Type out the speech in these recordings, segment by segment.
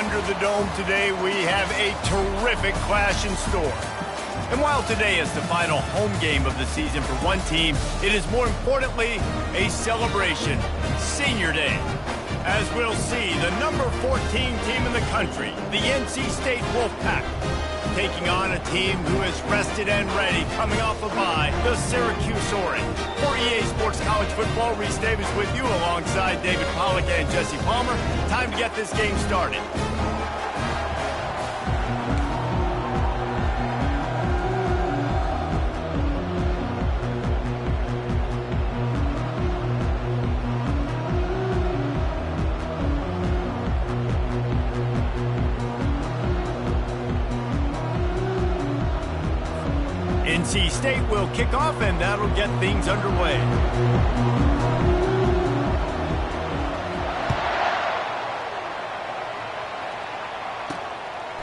under the dome today, we have a terrific clash in store. And while today is the final home game of the season for one team, it is more importantly a celebration, Senior Day. As we'll see, the number 14 team in the country, the NC State Wolfpack, taking on a team who is rested and ready, coming off a bye, the Syracuse Orange. For EA Sports College Football, Reese Davis with you alongside David Pollack and Jesse Palmer. Time to get this game started. NC State will kick off, and that'll get things underway.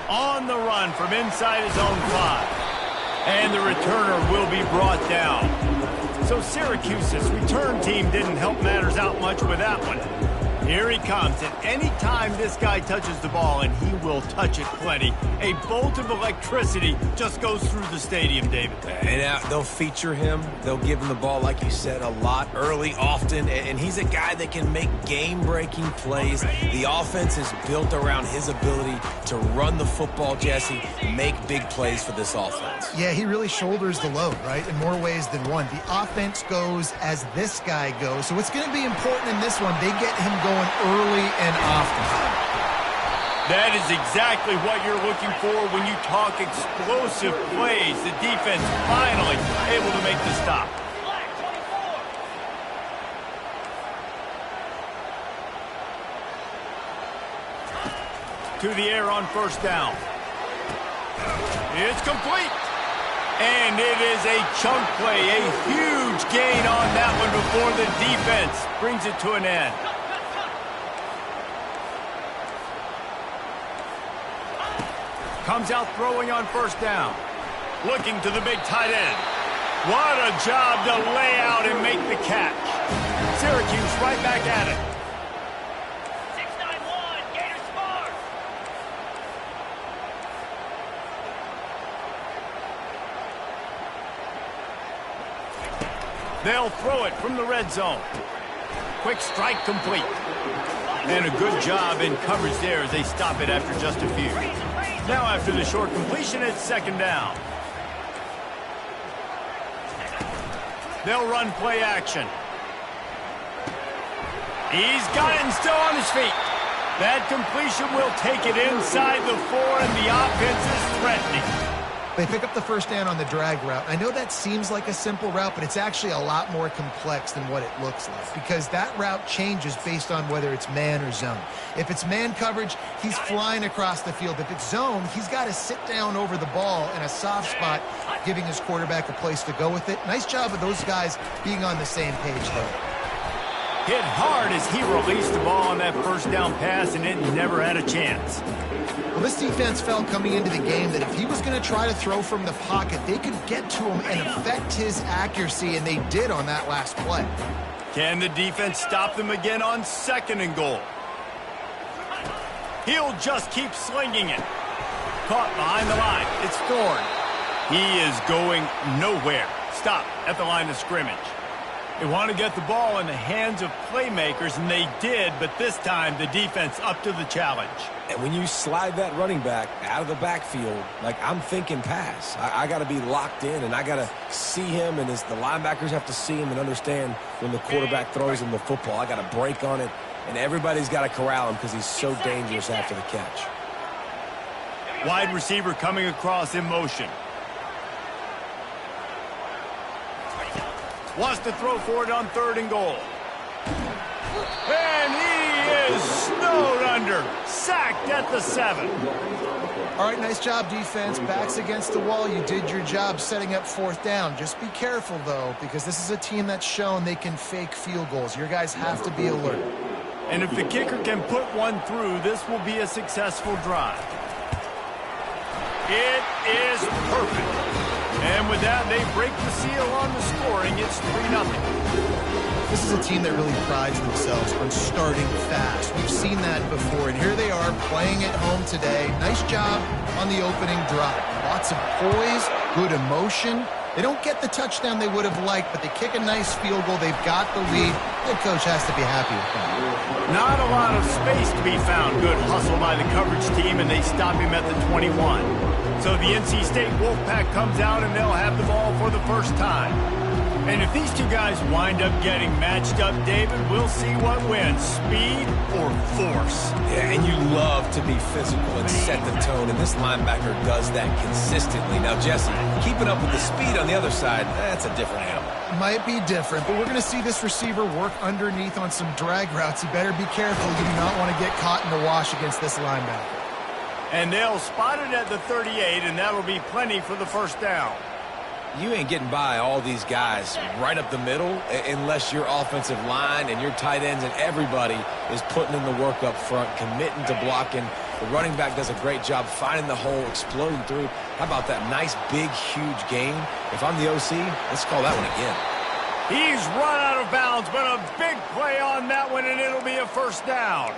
On the run from inside his own 5. And the returner will be brought down. So Syracuse's return team didn't help matters out much with that one. Here he comes, and any time this guy touches the ball, and he will touch it plenty, a bolt of electricity just goes through the stadium, David. And they'll feature him. They'll give him the ball, like you said, a lot, early, often, and he's a guy that can make game-breaking plays. The offense is built around his ability to run the football, Jesse, make big plays for this offense. Yeah, he really shoulders the load, right, in more ways than one. The offense goes as this guy goes, so it's going to be important in this one. They get him going early and often. That is exactly what you're looking for when you talk explosive plays. The defense finally able to make the stop. To the air on first down. It's complete. And it is a chunk play, a huge gain on that one before the defense brings it to an end. Comes out throwing on first down. Looking to the big tight end. What a job to lay out and make the catch. Syracuse right back at it. 6-9-1, Gators score. They'll throw it from the red zone. Quick strike complete. And a good job in coverage there as they stop it after just a few. Now after the short completion, it's second down. They'll run play action. He's got it and still on his feet. That completion will take it inside the 4, and the offense is threatening. They pick up the first down on the drag route. I know that seems like a simple route, but it's actually a lot more complex than what it looks like because that route changes based on whether it's man or zone. If it's man coverage, he's flying across the field. If it's zone, he's got to sit down over the ball in a soft spot, giving his quarterback a place to go with it. Nice job of those guys being on the same page there. Hit hard as he released the ball on that first down pass, and it never had a chance. Well, this defense felt coming into the game that if he was going to try to throw from the pocket, they could get to him and affect his accuracy, and they did on that last play. Can the defense stop them again on second and goal? He'll just keep slinging it. Caught behind the line. It's Thorne. He is going nowhere. Stop at the line of scrimmage. They want to get the ball in the hands of playmakers, and they did, but this time the defense up to the challenge. And when you slide that running back out of the backfield, like I'm thinking pass. I got to be locked in, and I got to see him, and as the linebackers have to see him and understand when the quarterback throws him the football, I got to break on it, and everybody's got to corral him because he's so dangerous after the catch. Wide receiver coming across in motion. Wants to throw for it on third and goal. And he is snowed under. Sacked at the 7. All right, nice job, defense. Backs against the wall. You did your job setting up fourth down. Just be careful, though, because this is a team that's shown they can fake field goals. Your guys have to be alert. And if the kicker can put one through, this will be a successful drive. It is perfect. And with that, they break the seal on the scoring. It's 3-0. This is a team that really prides themselves on starting fast. We've seen that before, and here they are playing at home today. Nice job on the opening drive. Lots of poise, good emotion. They don't get the touchdown they would have liked, but they kick a nice field goal. They've got the lead. Head coach has to be happy with that. Not a lot of space to be found. Good hustle by the coverage team, and they stop him at the 21. So the NC State Wolfpack comes out, and they'll have the ball for the first time. And if these two guys wind up getting matched up, David, we'll see what wins, speed or force. Yeah, and you love to be physical and set the tone, and this linebacker does that consistently. Now, Jesse, keeping up with the speed on the other side, that's a different animal. Might be different, but we're going to see this receiver work underneath on some drag routes. You better be careful. You do not want to get caught in the wash against this linebacker. And they'll spot it at the 38, and that'll be plenty for the first down. You ain't getting by all these guys right up the middle unless your offensive line and your tight ends and everybody is putting in the work up front, committing to blocking. The running back does a great job finding the hole, exploding through. How about that nice, big, huge gain? If I'm the OC, let's call that one again. He's run out of bounds, but a big play on that one, and it'll be a first down.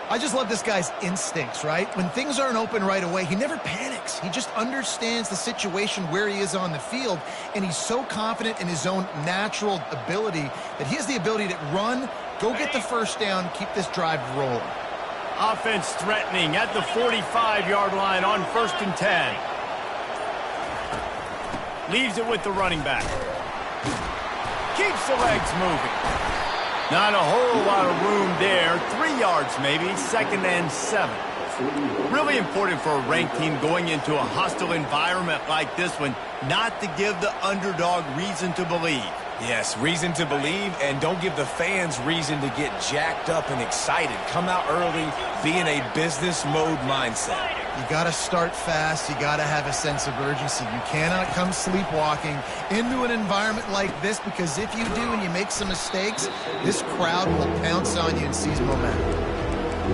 I just love this guy's instincts, right? When things aren't open right away, he never panics. He just understands the situation where he is on the field, and he's so confident in his own natural ability that he has the ability to run, go get the first down, keep this drive rolling. Offense threatening at the 45-yard line on 1st and 10. Leaves it with the running back. Keeps the legs moving. Not a whole lot of room there. 3 yards maybe, 2nd and 7. Really important for a ranked team going into a hostile environment like this one, not to give the underdog reason to believe. Yes, reason to believe, and don't give the fans reason to get jacked up and excited. Come out early, be in a business mode mindset. You got to start fast. You got to have a sense of urgency. You cannot come sleepwalking into an environment like this, because if you do and you make some mistakes, this crowd will pounce on you and seize momentum.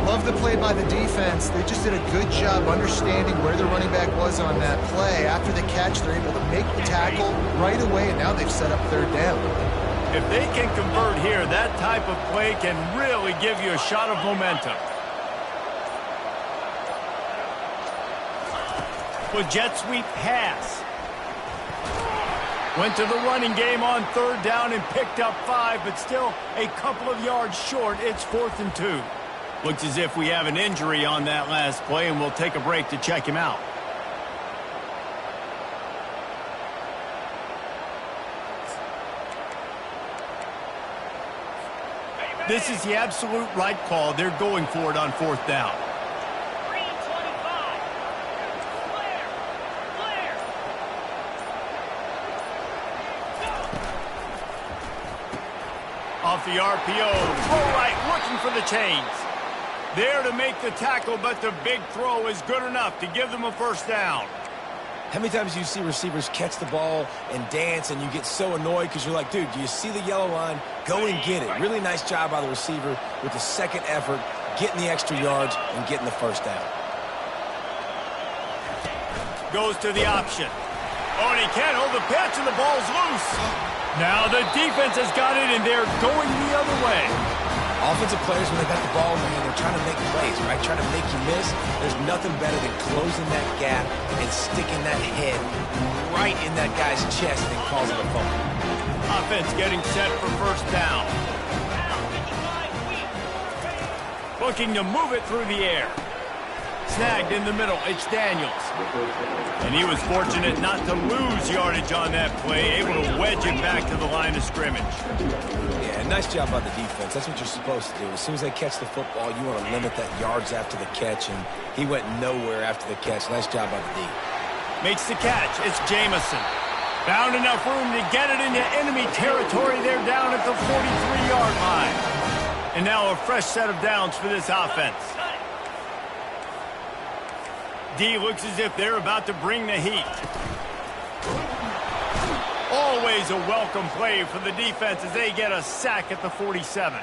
Love the play by the defense. They just did a good job understanding where the running back was on that play. After the catch, they're able to make the tackle right away, and now they've set up 3rd down. If they can convert here, that type of play can really give you a shot of momentum. With jet sweep pass. Went to the running game on 3rd down and picked up 5, but still a couple of yards short. It's 4th and 2. Looks as if we have an injury on that last play, and we'll take a break to check him out. This is the absolute right call. They're going for it on 4th down. Off the RPO, throw right, looking for the chains. There to make the tackle, but the big throw is good enough to give them a first down. How many times do you see receivers catch the ball and dance, and you get so annoyed because you're like, dude, do you see the yellow line? Go and get it. Really nice job by the receiver with the second effort, getting the extra yards and getting the first down. Goes to the option. Oh, and he can't hold the pitch, and the ball's loose. Now the defense has got it, and they're going the other way. Offensive players, when they got the ball, man, they're trying to make plays, right? Trying to make you miss. There's nothing better than closing that gap and sticking that head right in that guy's chest and causing a fumble. Offense getting set for first down. Looking to move it through the air. Snagged in the middle, it's Daniels. And he was fortunate not to lose yardage on that play, able to wedge it back to the line of scrimmage. Yeah, nice job by the defense. That's what you're supposed to do. As soon as they catch the football, you want to limit that yards after the catch, and he went nowhere after the catch. Nice job by the D. Makes the catch, it's Jamison. Found enough room to get it into enemy territory. They're down at the 43-yard line. And now a fresh set of downs for this offense. D looks as if they're about to bring the heat. Always a welcome play for the defense as they get a sack at the 47.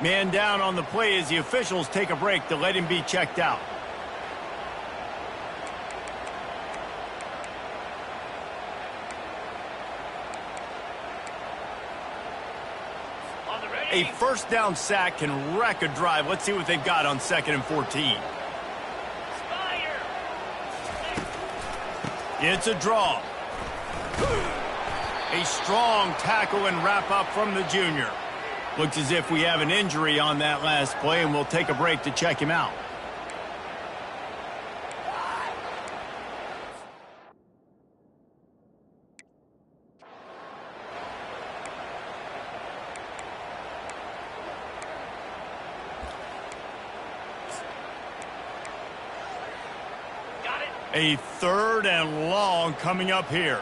Man down on the play as the officials take a break to let him be checked out. A first down sack can wreck a drive. Let's see what they've got on 2nd and 14. It's a draw. A strong tackle and wrap up from the junior. Looks as if we have an injury on that last play, and we'll take a break to check him out. A 3rd and long coming up here.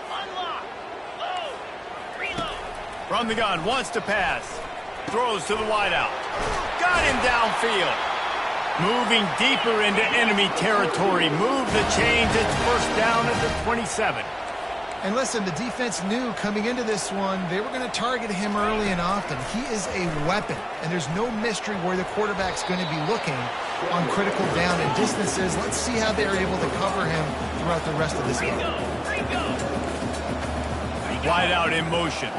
Unlock. Load. Reload. From the gun, wants to pass. Throws to the wideout. Got him downfield. Moving deeper into enemy territory. Move the chains. It's first down at the 27. And listen, the defense knew coming into this one, they were going to target him early and often. He is a weapon, and there's no mystery where the quarterback's going to be looking on critical down and distances. Let's see how they're able to cover him throughout the rest of this game. Wide out in motion.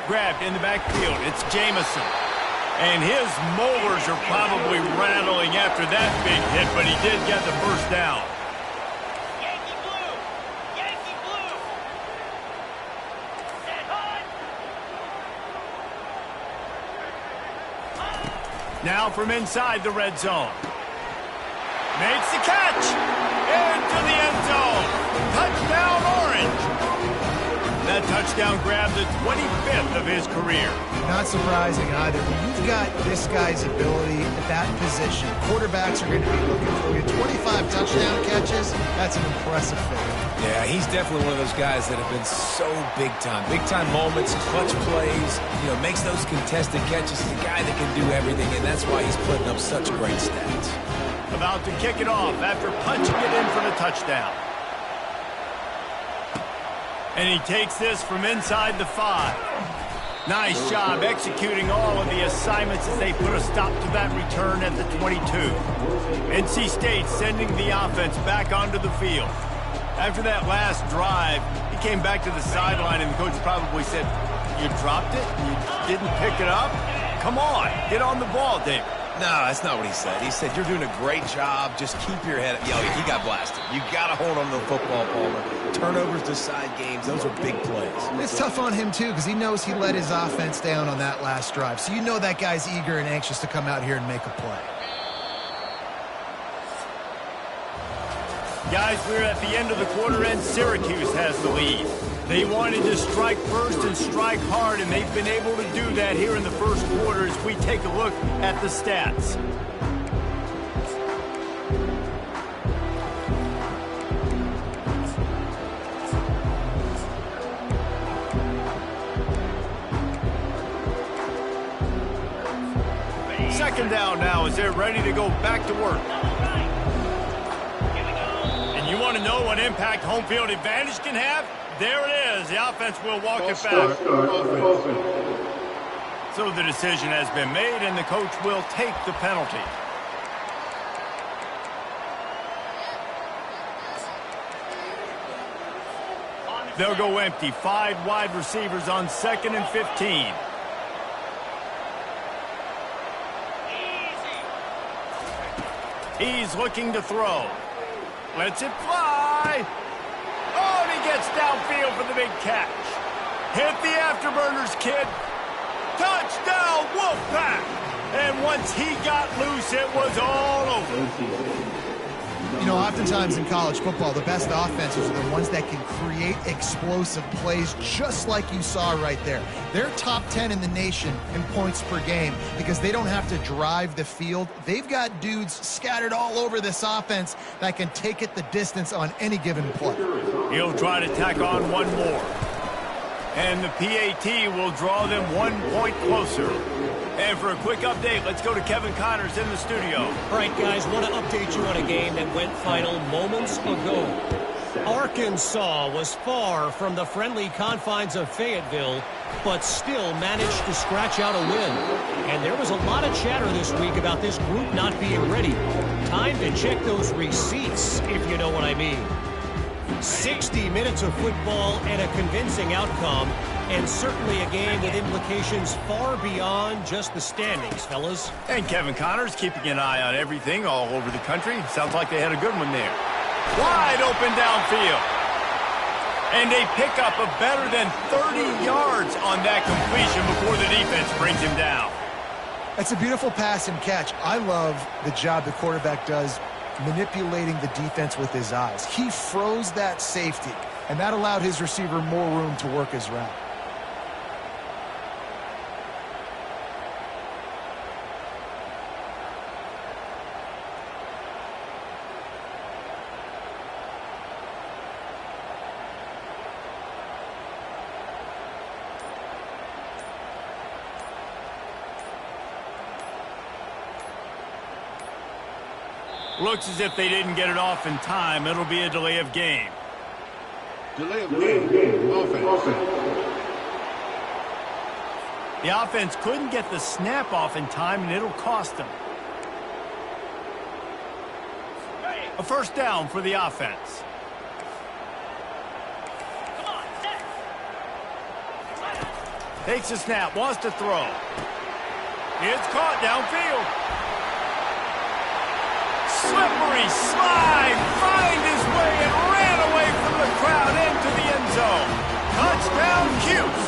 Grabbed in the backfield. It's Jamison. And his mowers are probably rattling after that big hit, but he did get the first down. Yankee blue. Yankee blue. Set high. Now from inside the red zone. Makes the catch. Into the end zone. Touchdown, Orange. That touchdown grabbed the 25th of his career. Not surprising either. When you've got this guy's ability at that position, quarterbacks are going to be looking for you. 25 touchdown catches, that's an impressive figure. Yeah, he's definitely one of those guys that have been so big time. Big time moments, clutch plays, makes those contested catches. He's a guy that can do everything, and that's why he's putting up such great stats. About to kick it off after punching it in for the touchdown. And he takes this from inside the 5. Nice job executing all of the assignments as they put a stop to that return at the 22. NC State sending the offense back onto the field. After that last drive, he came back to the sideline and the coach probably said, "You dropped it? You didn't pick it up? Come on, get on the ball, David." No, that's not what he said. He said, "You're doing a great job. Just keep your head up." Yo, he got blasted. You got to hold on to the football, Palmer. Turnovers decide games. Those are big plays. It's tough on him, too, because he knows he let his offense down on that last drive. So you know that guy's eager and anxious to come out here and make a play. Guys, we're at the end of the quarter, and Syracuse has the lead. They wanted to strike first and strike hard, and they've been able to do that here in the first quarter as we take a look at the stats. Second down now as they're ready to go back to work. And you want to know what impact home field advantage can have? There it is. The offense will walk it back. So the decision has been made, and the coach will take the penalty. They'll go empty. 5 wide receivers on 2nd and 15. He's looking to throw. Lets it fly. Oh, and he gets downfield for the big catch. Hit the afterburners, kid. Touchdown, Wolfpack. And once he got loose, it was all over. You know, oftentimes in college football, the best offenses are the ones that can create explosive plays just like you saw right there. They're top 10 in the nation in points per game because they don't have to drive the field. They've got dudes scattered all over this offense that can take it the distance on any given play. He'll try to tack on one more. And the PAT will draw them 1 point closer. And for a quick update, let's go to Kevin Connors in the studio. All right, guys, want to update you on a game that went final moments ago. Arkansas was far from the friendly confines of Fayetteville, but still managed to scratch out a win. And there was a lot of chatter this week about this group not being ready. Time to check those receipts, if you know what I mean. 60 minutes of football and a convincing outcome, and certainly a game with implications far beyond just the standings, fellas. And Kevin Connors keeping an eye on everything all over the country. Sounds like they had a good one there. Wide open downfield. And a pickup of better than 30 yards on that completion before the defense brings him down. That's a beautiful pass and catch. I love the job the quarterback does manipulating the defense with his eyes. He froze that safety, and that allowed his receiver more room to work his route. Looks as if they didn't get it off in time. It'll be a delay of game. Delay of game. Offense. The offense couldn't get the snap off in time, and it'll cost them. A first down for the offense. Come on, set. Takes a snap, wants to throw. It's caught downfield. Slippery slide, find his way and ran away from the crowd into the end zone. Touchdown, Cuse.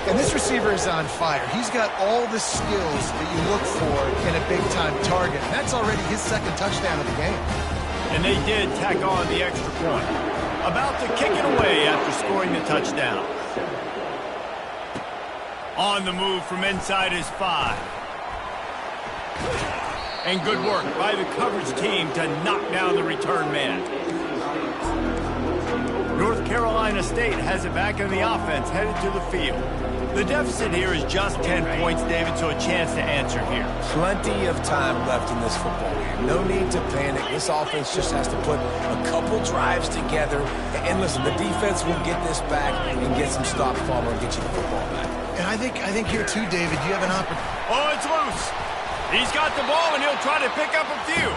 And this receiver is on fire. He's got all the skills that you look for in a big-time target. And that's already his second touchdown of the game. And they did tack on the extra point. About to kick it away after scoring the touchdown. On the move from inside his 5. And good work by the coverage team to knock down the return man. North Carolina State has it back in the offense, headed to the field. The deficit here is just 10 points, David, so a chance to answer here. Plenty of time left in this football game. No need to panic. This offense just has to put a couple drives together. And listen, the defense will get this back and get some stops, Palmer, and get you the football back. And I think here too, David, you have an opportunity. Oh, it's loose. He's got the ball, and he'll try to pick up a few.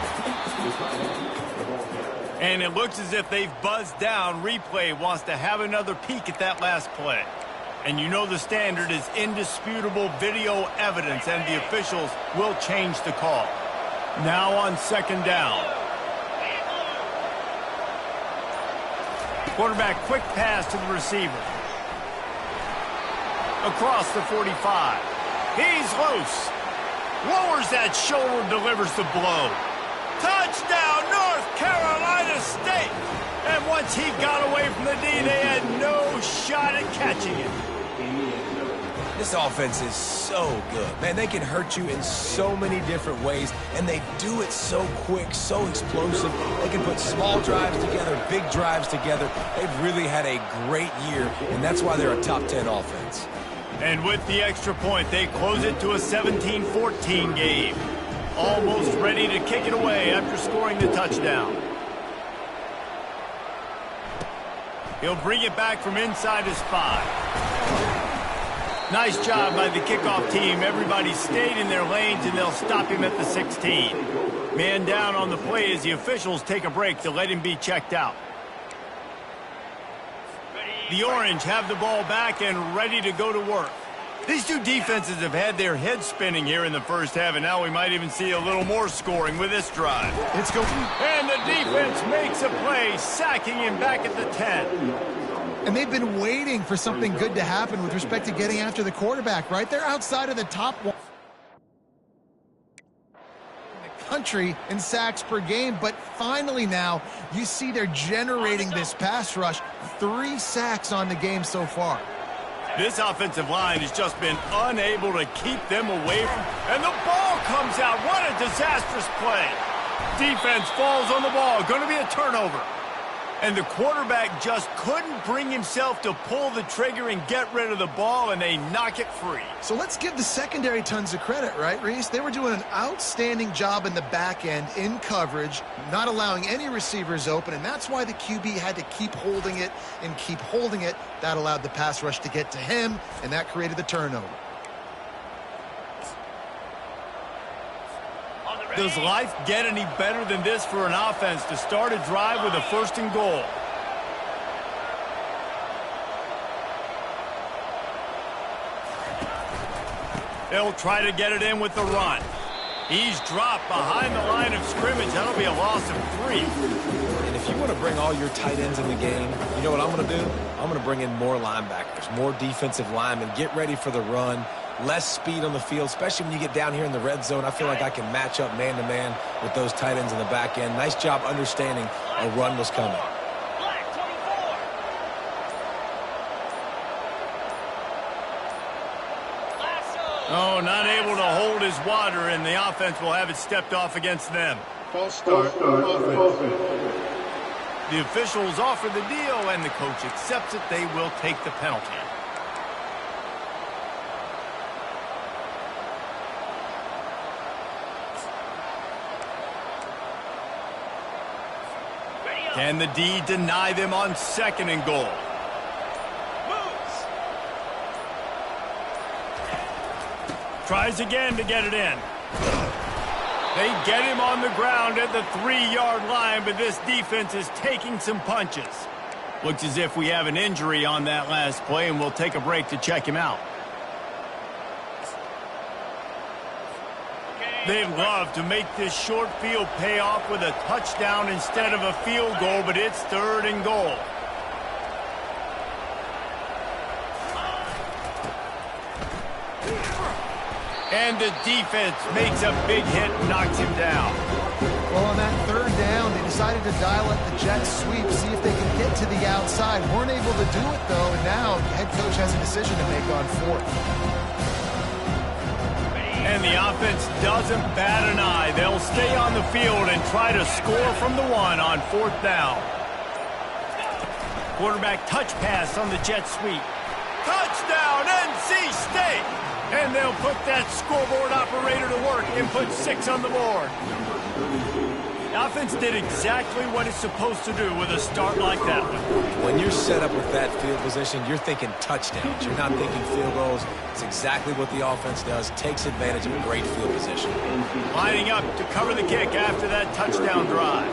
And it looks as if they've buzzed down. Replay wants to have another peek at that last play. And you know the standard is indisputable video evidence, and the officials will change the call. Now on second down. Quarterback quick pass to the receiver. Across the 45. He's loose. Lowers that shoulder, delivers the blow. Touchdown, North Carolina State! And once he got away from the D, they had no shot at catching it. This offense is so good. Man, they can hurt you in so many different ways, and they do it so quick, so explosive. They can put small drives together, big drives together. They've really had a great year, and that's why they're a top 10 offense. And with the extra point, they close it to a 17-14 game. Almost ready to kick it away after scoring the touchdown. He'll bring it back from inside his 5. Nice job by the kickoff team. Everybody stayed in their lanes, and they'll stop him at the 16. Man down on the play as the officials take a break to let him be checked out. The Orange have the ball back and ready to go to work. These two defenses have had their heads spinning here in the first half, and now we might even see a little more scoring with this drive. It's going. And the defense makes a play, sacking him back at the 10. And they've been waiting for something good to happen with respect to getting after the quarterback, right? They're outside of the top one in the country in sacks per game, but finally now you see they're generating this pass rush. 3 sacks on the game so far. This offensive line has just been unable to keep them away from, and the ball comes out. What a disastrous play. Defense falls on the ball. Going to be a turnover. And the quarterback just couldn't bring himself to pull the trigger and get rid of the ball, and they knock it free. So let's give the secondary tons of credit, right, Reese? They were doing an outstanding job in the back end in coverage, not allowing any receivers open, and that's why the QB had to keep holding it and keep holding it. That allowed the pass rush to get to him, and that created the turnover. On the Does life get any better than this for an offense to start a drive with a 1st and goal? They'll try to get it in with the run. He's dropped behind the line of scrimmage. That'll be a loss of 3. And if you want to bring all your tight ends in the game, you know what I'm going to do? I'm going to bring in more linebackers, more defensive linemen, get ready for the run, less speed on the field, especially when you get down here in the red zone. I feel like I can match up man-to-man with those tight ends in the back end. Nice job understanding a run was coming. Oh, not able to hold his water, and the offense will have it stepped off against them. False start. Offense. The officials offer the deal, and the coach accepts it. They will take the penalty. Can the D deny them on 2nd and goal? Tries again to get it in. They get him on the ground at the 3-yard line, but this defense is taking some punches. Looks as if we have an injury on that last play, and we'll take a break to check him out. They'd love to make this short field pay off with a touchdown instead of a field goal, but it's 3rd and goal. And the defense makes a big hit and knocks him down. Well, on that 3rd down, they decided to dial up the jet sweep, see if they can get to the outside. Weren't able to do it, though, and now the head coach has a decision to make on 4th. And the offense doesn't bat an eye. They'll stay on the field and try to score from the 1 on 4th down. Quarterback touch pass on the jet sweep. Touchdown, NC State! And they'll put that scoreboard operator to work and put 6 on the board. The offense did exactly what it's supposed to do with a start like that one. When you're set up with that field position, you're thinking touchdowns. You're not thinking field goals. It's exactly what the offense does. Takes advantage of a great field position. Lining up to cover the kick after that touchdown drive.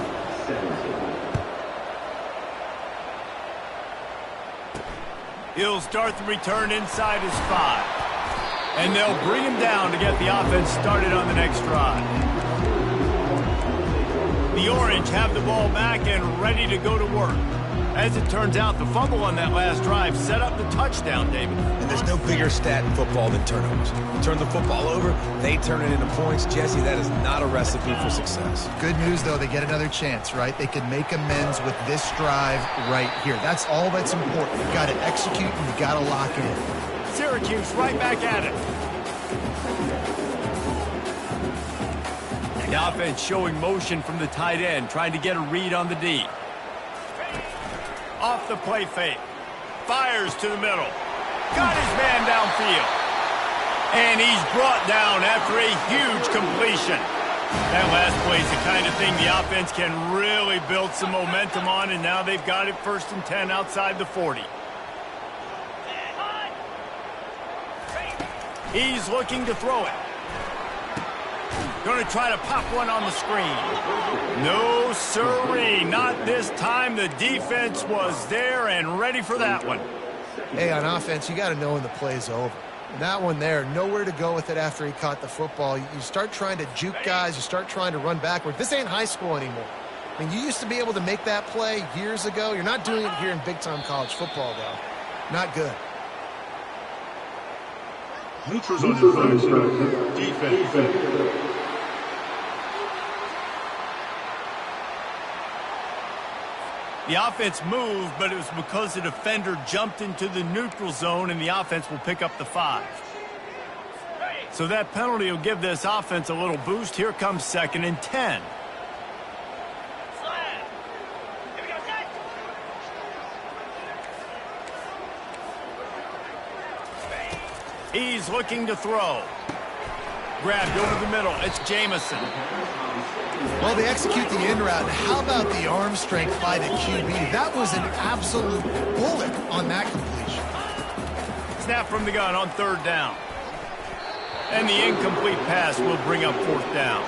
He'll start the return inside his 5. And they'll bring him down to get the offense started on the next drive. The Orange have the ball back and ready to go to work. As it turns out, the fumble on that last drive set up the touchdown, David. And there's no bigger stat in football than turnovers. You turn the football over, they turn it into points. Jesse, that is not a recipe for success. Good news, though, they get another chance, right? They can make amends with this drive right here. That's all that's important. You've got to execute and you've got to lock in. Syracuse right back at it. The offense showing motion from the tight end, trying to get a read on the D. Off the play fake. Fires to the middle. Got his man downfield. And he's brought down after a huge completion. That last play is the kind of thing the offense can really build some momentum on, and now they've got it 1st and 10 outside the 40. He's looking to throw it. Going to try to pop one on the screen. No, sirree, not this time. The defense was there and ready for that one. Hey, on offense, you got to know when the play's over. And that one there, nowhere to go with it after he caught the football. You start trying to juke guys. You start trying to run backward. This ain't high school anymore. I mean, you used to be able to make that play years ago. You're not doing it here in big-time college football, though. Not good. Neutrals on infraction. Defense. The offense moved, but it was because the defender jumped into the neutral zone, and the offense will pick up the 5. So that penalty will give this offense a little boost. Here comes 2nd and 10. He's looking to throw. Grabbed over the middle. It's Jamison. Well, they execute the in route. How about the arm strength by the QB? That was an absolute bullet on that completion. Snap from the gun on 3rd down. And the incomplete pass will bring up fourth down.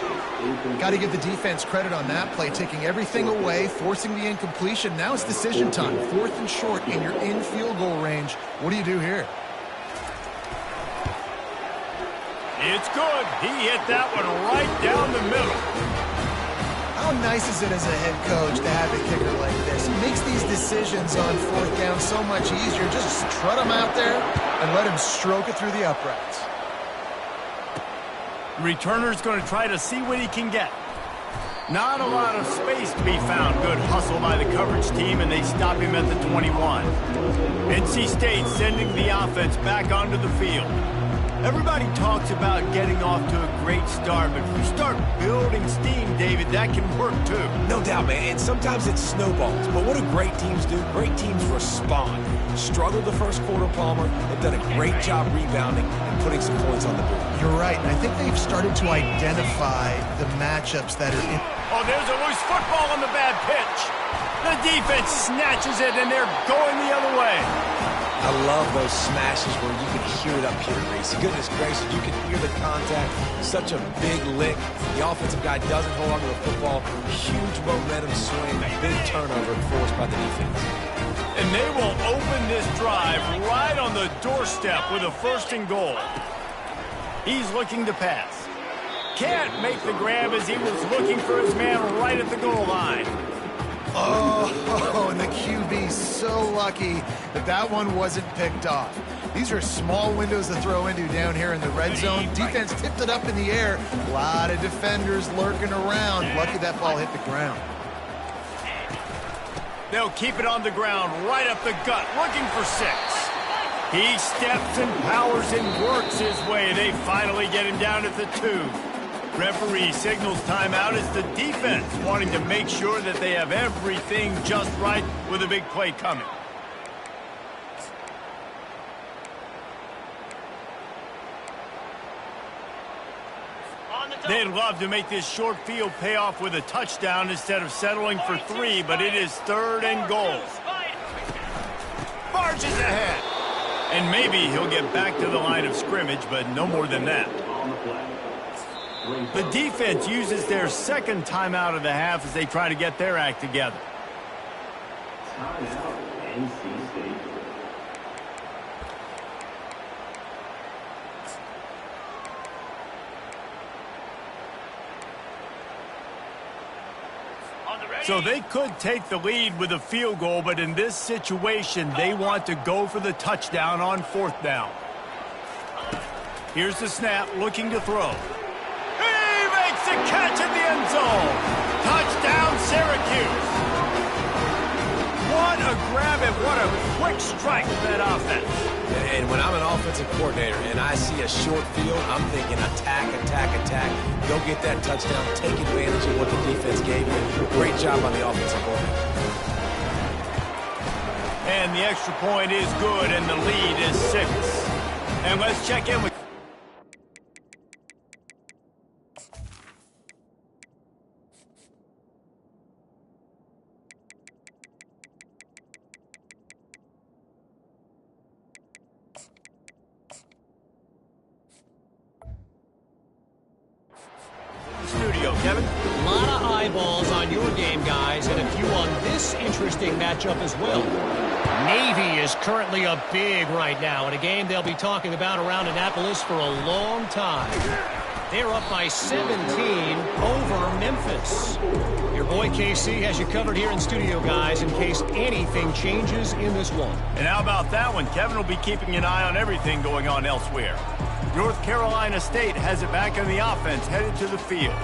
Got to give the defense credit on that play, taking everything away, forcing the incompletion. Now it's decision time. 4th and short, and you're in field goal range. What do you do here? It's good. He hit that one right down the middle. How nice is it as a head coach to have a kicker like this? It makes these decisions on 4th down so much easier. Just strut him out there and let him stroke it through the uprights. The returner's going to try to see what he can get. Not a lot of space to be found. Good hustle by the coverage team, and they stop him at the 21. NC State sending the offense back onto the field. Everybody talks about getting off to a great start, but if you start building steam, David, that can work too. No doubt, man. And sometimes it snowballs. But what do great teams do? Great teams respond. Struggled the first quarter, Palmer. They've done a great job rebounding and putting some points on the board. You're right, and I think they've started to identify the matchups that are in. Oh, there's a loose football on the bad pitch. The defense snatches it, and they're going the other way. I love those smashes where you can hear it up here, Reese. Goodness gracious, you can hear the contact. Such a big lick. The offensive guy doesn't hold on to the football. Huge momentum swing, a big turnover forced by the defense. And they will open this drive right on the doorstep with a 1st and goal. He's looking to pass. Can't make the grab as he was looking for his man right at the goal line. Oh, and the QB so lucky that that one wasn't picked off. These are small windows to throw into down here in the red zone. Defense tipped it up in the air. A lot of defenders lurking around. Lucky that ball hit the ground. They'll keep it on the ground right up the gut, looking for 6. He steps and powers and works his way. They finally get him down at the 2. Referee signals timeout as the defense wanting to make sure that they have everything just right with a big play coming. They'd love to make this short field pay off with a touchdown instead of settling for 3, but it is 3rd and goal. Barges ahead. And maybe he'll get back to the line of scrimmage, but no more than that. The defense uses their 2nd timeout of the half as they try to get their act together. Timeout, NC State. So they could take the lead with a field goal, but in this situation, they want to go for the touchdown on 4th down. Here's the snap, looking to throw. He makes the catch at the end zone. Touchdown, Syracuse. What a grab and what a quick strike for that offense. And when I'm an offensive coordinator and I see a short field, I'm thinking attack, attack, attack. Go get that touchdown. Take advantage of what the defense gave you. Great job on the offensive coordinator. And the extra point is good, and the lead is 6. And let's check in with... studio, Kevin. A lot of eyeballs on your game, guys, and a few on this interesting matchup as well. Navy is currently up big right now in a game they'll be talking about around Annapolis for a long time. They're up by 17 over Memphis. Your boy KC has you covered here in studio, guys, in case anything changes in this one. And how about that one? Kevin will be keeping an eye on everything going on elsewhere. North Carolina State has it back on the offense, headed to the field.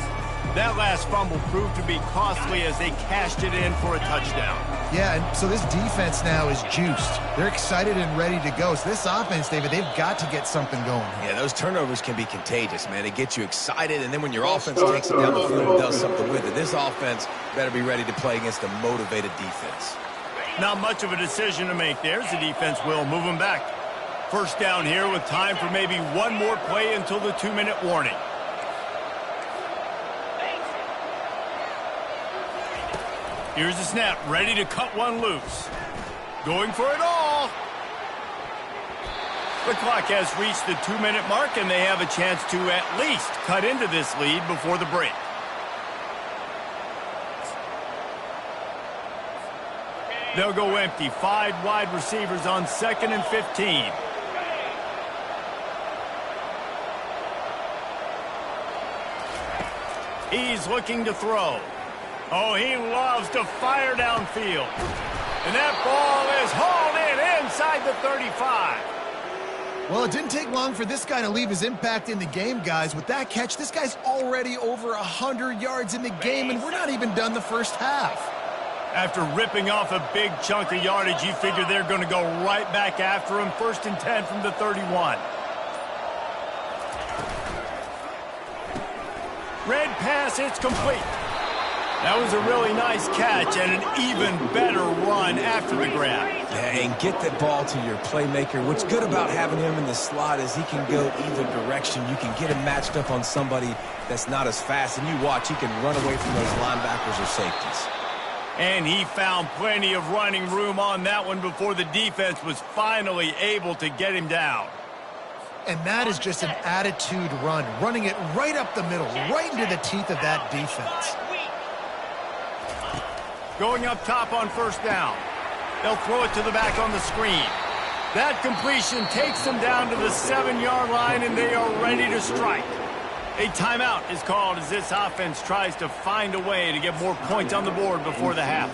That last fumble proved to be costly as they cashed it in for a touchdown. Yeah, and so this defense now is juiced. They're excited and ready to go. So this offense, David, they've got to get something going. Yeah, those turnovers can be contagious, man. It gets you excited, and then when your offense takes it down the field and does something with it, this offense better be ready to play against a motivated defense. Not much of a decision to make. There's the defense will move them back. First down here with time for maybe one more play until the 2-minute warning. Here's the snap, ready to cut one loose. Going for it all. The clock has reached the 2-minute mark, and they have a chance to at least cut into this lead before the break. They'll go empty. 5 wide receivers on 2nd and 15. He's looking to throw. Oh, he loves to fire downfield. And that ball is hauled in inside the 35. Well, it didn't take long for this guy to leave his impact in the game, guys. With that catch, this guy's already over 100 yards in the game, and we're not even done the first half. After ripping off a big chunk of yardage, you figure they're going to go right back after him. 1st and 10 from the 31. Red pass, it's complete. That was a really nice catch and an even better run after the grab. Yeah, and get that ball to your playmaker. What's good about having him in the slot is he can go either direction. You can get him matched up on somebody that's not as fast, and you watch, he can run away from those linebackers or safeties. And he found plenty of running room on that one before the defense was finally able to get him down. And that is just an attitude run, running it right up the middle, right into the teeth of that defense. Going up top on 1st down. They'll throw it to the back on the screen. That completion takes them down to the 7-yard line, and they are ready to strike. A timeout is called as this offense tries to find a way to get more points on the board before the half.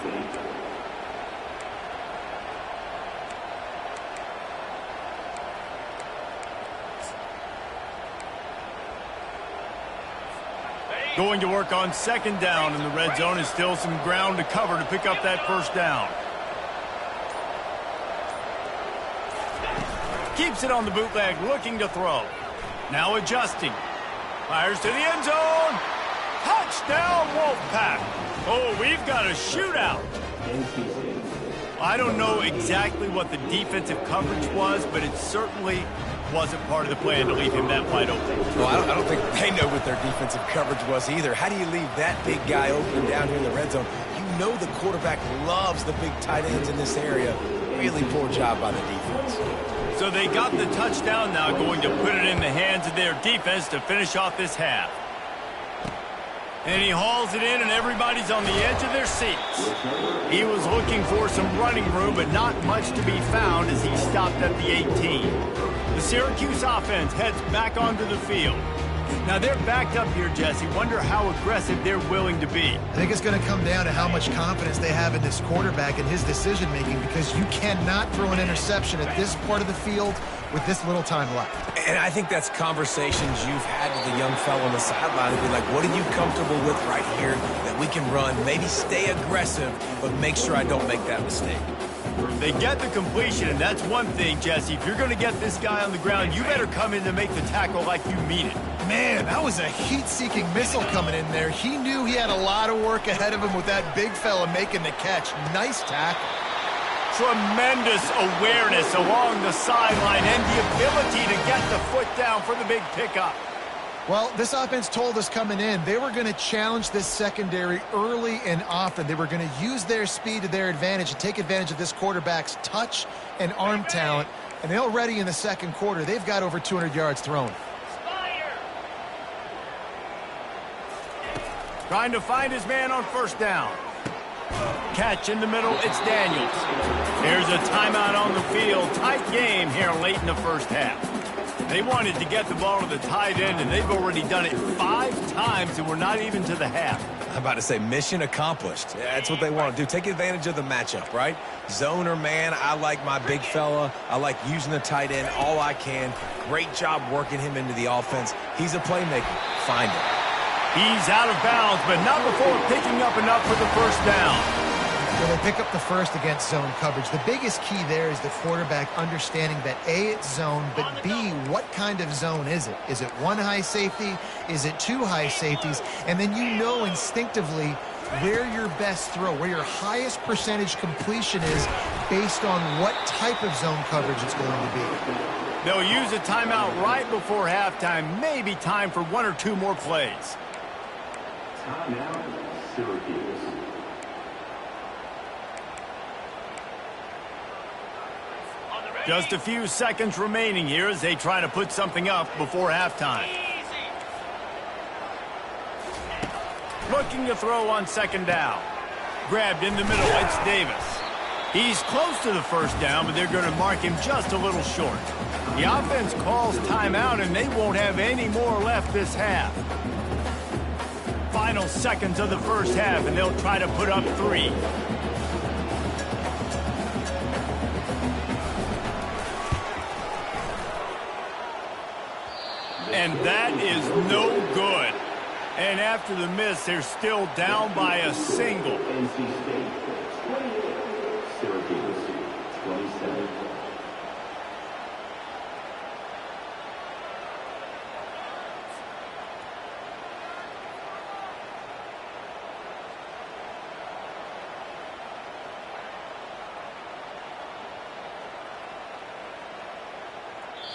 Going to work on 2nd down, and the red zone is still some ground to cover to pick up that 1st down. Keeps it on the bootleg, looking to throw. Now adjusting. Fires to the end zone. Touchdown, Wolfpack. Oh, we've got a shootout. I don't know exactly what the defensive coverage was, but it certainly wasn't part of the plan to leave him that wide open. Well, I don't think they know what their defensive coverage was either. How do you leave that big guy open down here in the red zone? You know the quarterback loves the big tight ends in this area. Really poor job by the defense. So they got the touchdown now, going to put it in the hands of their defense to finish off this half. And he hauls it in, and everybody's on the edge of their seats. He was looking for some running room, but not much to be found as he stopped at the 18. The Syracuse offense heads back onto the field. Now they're backed up here, Jesse. Wonder how aggressive they're willing to be. I think it's going to come down to how much confidence they have in this quarterback and his decision-making, because you cannot throw an interception at this part of the field with this little time left. And I think that's conversations you've had with the young fellow on the sideline to be like, what are you comfortable with right here that we can run? Maybe stay aggressive, but make sure I don't make that mistake. They get the completion, and that's one thing, Jesse. If you're going to get this guy on the ground, you better come in to make the tackle like you mean it. Man, that was a heat-seeking missile coming in there. He knew he had a lot of work ahead of him with that big fella making the catch. Nice tackle. Tremendous awareness along the sideline and the ability to get the foot down for the big pickup. Well, this offense told us coming in they were going to challenge this secondary early and often. They were going to use their speed to their advantage and take advantage of this quarterback's touch and arm talent. And they're already in the 2nd quarter. They've got over 200 yards thrown. Trying to find his man on 1st down. Catch in the middle, it's Daniels. There's a timeout on the field. Tight game here late in the 1st half. They wanted to get the ball to the tight end, and they've already done it 5 times, and we're not even to the half. I'm about to say mission accomplished. Yeah, that's what they want to do. Take advantage of the matchup, right? Zone or man, I like my big fella. I like using the tight end all I can. Great job working him into the offense. He's a playmaker. Find him. He's out of bounds, but not before picking up enough for the 1st down. When they pick up the first against zone coverage, the biggest key there is the quarterback understanding that A, it's zone, but B, what kind of zone is it? Is it 1 high safety? Is it 2 high safeties? And then you know instinctively where your best throw, where your highest percentage completion is based on what type of zone coverage it's going to be. They'll use a timeout right before halftime, maybe time for 1 or 2 more plays. Timeout, Syracuse. On the Just a few seconds remaining here as they try to put something up before halftime. Easy. Looking to throw on second down. Grabbed in the middle, it's Davis. He's close to the first down, but they're going to mark him just a little short. The offense calls timeout, and they won't have any more left this half. Final seconds of the first half, and they'll try to put up 3. And that is no good. And after the miss, they're still down by a single. NC State 28, Syracuse 27.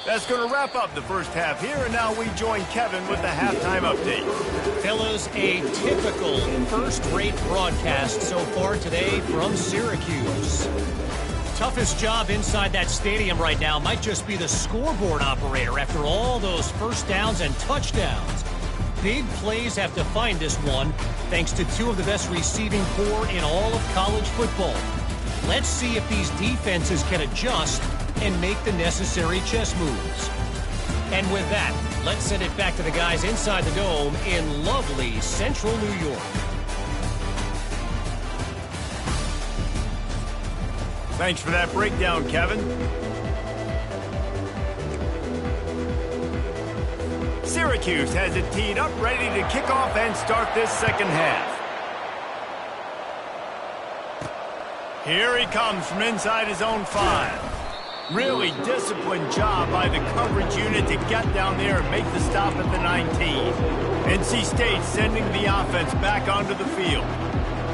That's going to wrap up the first half here, and now we join Kevin with the halftime update. Fellas, a typical first-rate broadcast so far today from Syracuse. Toughest job inside that stadium right now might just be the scoreboard operator after all those first downs and touchdowns. Big plays have to find this one, thanks to 2 of the best receiving corps in all of college football. Let's see if these defenses can adjust and make the necessary chess moves. And with that, let's send it back to the guys inside the dome in lovely central New York. Thanks for that breakdown, Kevin. Syracuse has it teed up, ready to kick off and start this second half. Here he comes from inside his own 5. Really disciplined job by the coverage unit to get down there and make the stop at the 19. NC State sending the offense back onto the field.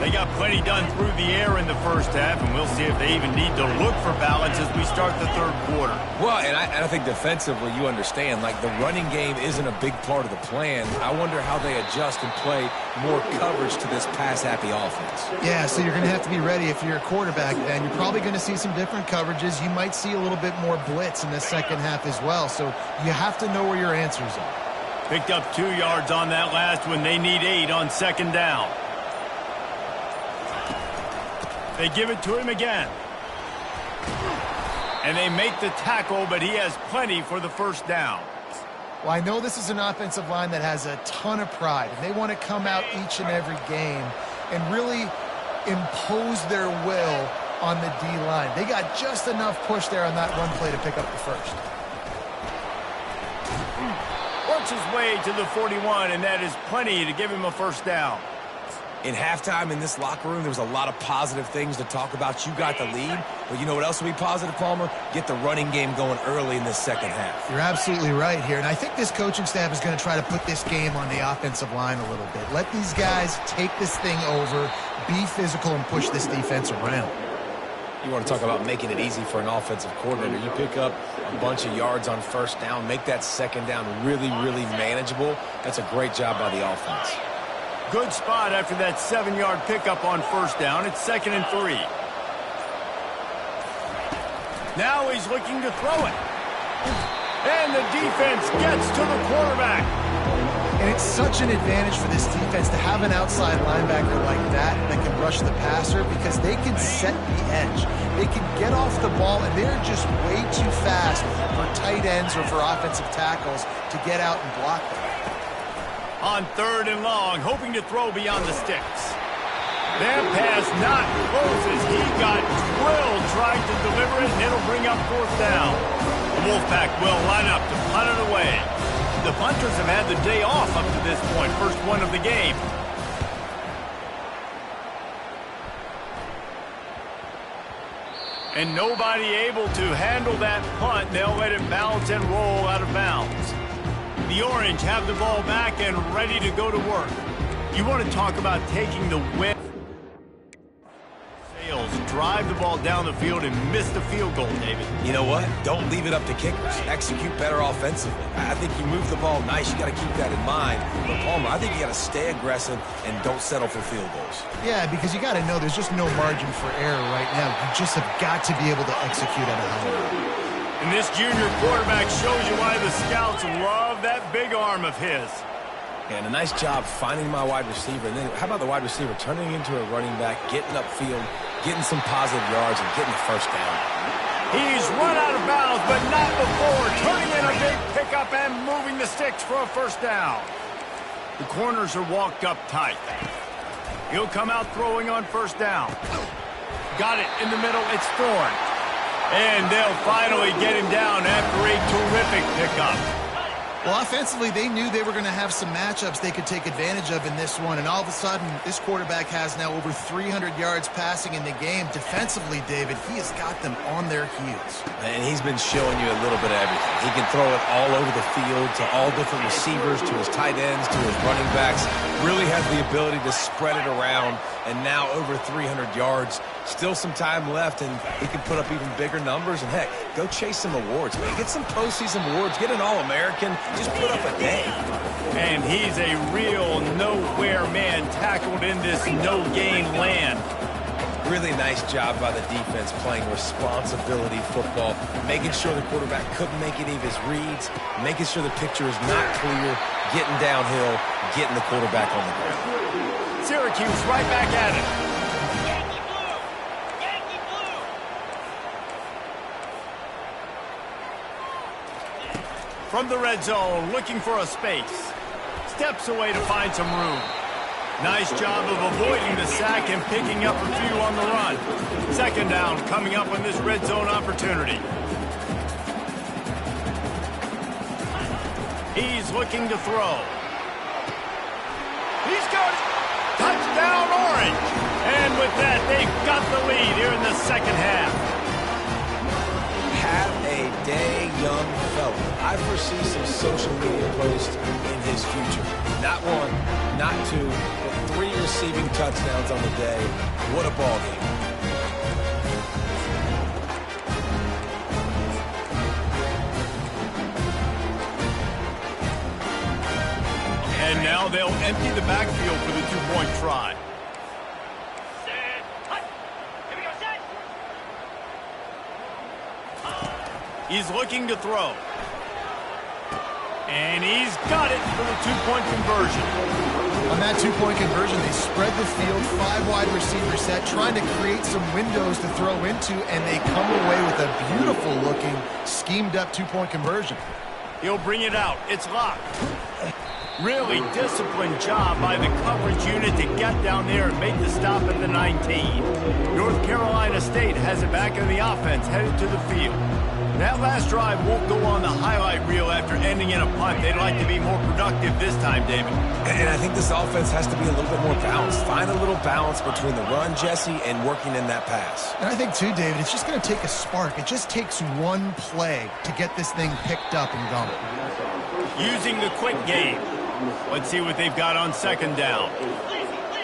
They got plenty done through the air in the first half, and we'll see if they even need to look for balance as we start the third quarter. Well, and I think defensively, you understand, like the running game isn't a big part of the plan. I wonder how they adjust and play more coverage to this pass-happy offense. Yeah, so you're going to have to be ready if you're a quarterback then. You're probably going to see some different coverages. You might see a little bit more blitz in the second half as well, so you have to know where your answers are. Picked up 2 yards on that last one. They need 8 on second down. They give it to him again. And they make the tackle, but he has plenty for the first down. Well, I know this is an offensive line that has a ton of pride, and they want to come out each and every game and really impose their will on the D-line. They got just enough push there on that run play to pick up the first. Works his way to the 41, and that is plenty to give him a first down. In halftime in this locker room, there was a lot of positive things to talk about. You got the lead, but you know what else will be positive, Palmer? Get the running game going early in this second half. You're absolutely right here, and I think this coaching staff is going to try to put this game on the offensive line a little bit. Let these guys take this thing over, be physical, and push this defense around. You want to talk about making it easy for an offensive coordinator. You pick up a bunch of yards on first down, make that second down really, really manageable. That's a great job by the offense. Good spot after that 7-yard pickup on first down. It's 2nd and 3. Now he's looking to throw it. And the defense gets to the quarterback. And it's such an advantage for this defense to have an outside linebacker like that can rush the passer because they can set the edge. They can get off the ball, and they're just way too fast for tight ends or for offensive tackles to get out and block them. On 3rd and long, hoping to throw beyond the sticks. That pass not close as he got drilled trying to deliver it, and it'll bring up 4th down. The Wolfpack will line up to punt it away. The punters have had the day off up to this point, first one of the game. And nobody able to handle that punt. They'll let it bounce and roll out of bounds. The Orange have the ball back and ready to go to work. You want to talk about taking the win. Sales drive the ball down the field and miss the field goal, David. You know what? Don't leave it up to kickers. Execute better offensively. I think you move the ball nice. You got to keep that in mind. But, Palmer, I think you got to stay aggressive and don't settle for field goals. Yeah, because you got to know there's just no margin for error right now. You just have got to be able to execute at a high level. And this junior quarterback shows you why the scouts love that big arm of his. And a nice job finding my wide receiver. And then how about the wide receiver turning into a running back, getting upfield, getting some positive yards, and getting the first down. He's run out of bounds, but not before. Turning in a big pickup and moving the sticks for a first down. The corners are walked up tight. He'll come out throwing on first down. Got it in the middle. It's Thorne. And they'll finally get him down after a terrific pickup. Well, offensively, they knew they were going to have some matchups they could take advantage of in this one, and all of a sudden, this quarterback has now over 300 yards passing in the game. Defensively, David, he has got them on their heels. And he's been showing you a little bit of everything. He can throw it all over the field to all different receivers, to his tight ends, to his running backs. Really has the ability to spread it around, and now over 300 yards. Still some time left, and he can put up even bigger numbers. And, heck, go chase some awards, man. Get some postseason awards. Get an All-American. Just put up a day. And he's a real nowhere man tackled in this no-gain land. Really nice job by the defense playing responsibility football, making sure the quarterback couldn't make any of his reads, making sure the picture is not clear, getting downhill, getting the quarterback on the ground. Syracuse right back at it. Yankee blue! Yankee blue! From the red zone, looking for a space. Steps away to find some room. Nice job of avoiding the sack and picking up a few on the run. Second down coming up on this red zone opportunity. He's looking to throw. He's got it. Touchdown, Orange. And with that, they've got the lead here in the second half. Have a day, young fella. I foresee some social media posts in his future. Not one, not two, but 3 receiving touchdowns on the day. What a ball game. And now they'll empty the backfield for the two-point try. Set. Hut. Here we go, set. He's looking to throw. And he's got it for the two-point conversion. On that two-point conversion, they spread the field, 5 wide receiver set, trying to create some windows to throw into, and they come away with a beautiful-looking, schemed-up two-point conversion. He'll bring it out. It's locked. Really disciplined job by the coverage unit to get down there and make the stop at the 19. North Carolina State has it back in the offense, headed to the field. That last drive won't go on the highlight reel after ending in a punt. They'd like to be more productive this time, David. And I think this offense has to be a little bit more balanced. Find a little balance between the run, Jesse, and working in that pass. And I think, too, David, it's just going to take a spark. It just takes one play to get this thing picked up and going. Using the quick game. Let's see what they've got on second down.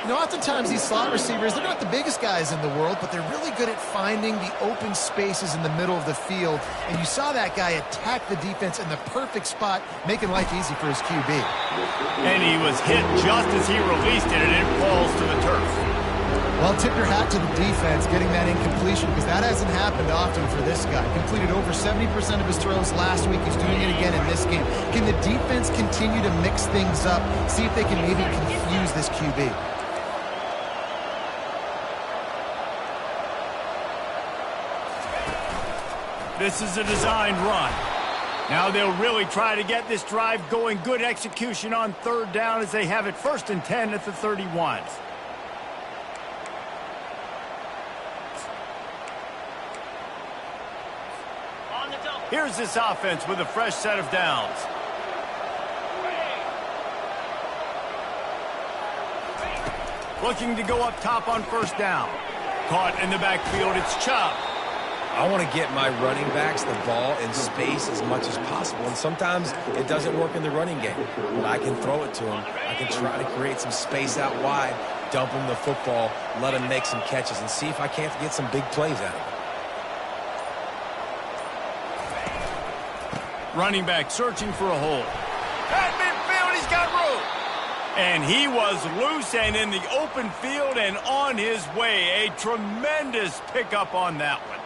You know, oftentimes these slot receivers, they're not the biggest guys in the world, but they're really good at finding the open spaces in the middle of the field. And you saw that guy attack the defense in the perfect spot, making life easy for his QB. And he was hit just as he released it, and it falls to the turf. Well, tip your hat to the defense getting that incompletion, because that hasn't happened often for this guy. Completed over 70% of his throws last week. He's doing it again in this game. Can the defense continue to mix things up, see if they can maybe confuse this QB? This is a designed run. Now they'll really try to get this drive going. Good execution on third down as they have it 1st and 10 at the 31. On the double. Here's this offense with a fresh set of downs. Looking to go up top on first down. Caught in the backfield, it's Chubb. I want to get my running backs the ball in space as much as possible. And sometimes it doesn't work in the running game. But I can throw it to them. I can try to create some space out wide, dump them the football, let them make some catches, and see if I can't get some big plays out of it. Running back searching for a hole. At midfield, he's got room. And he was loose and in the open field and on his way. A tremendous pickup on that one.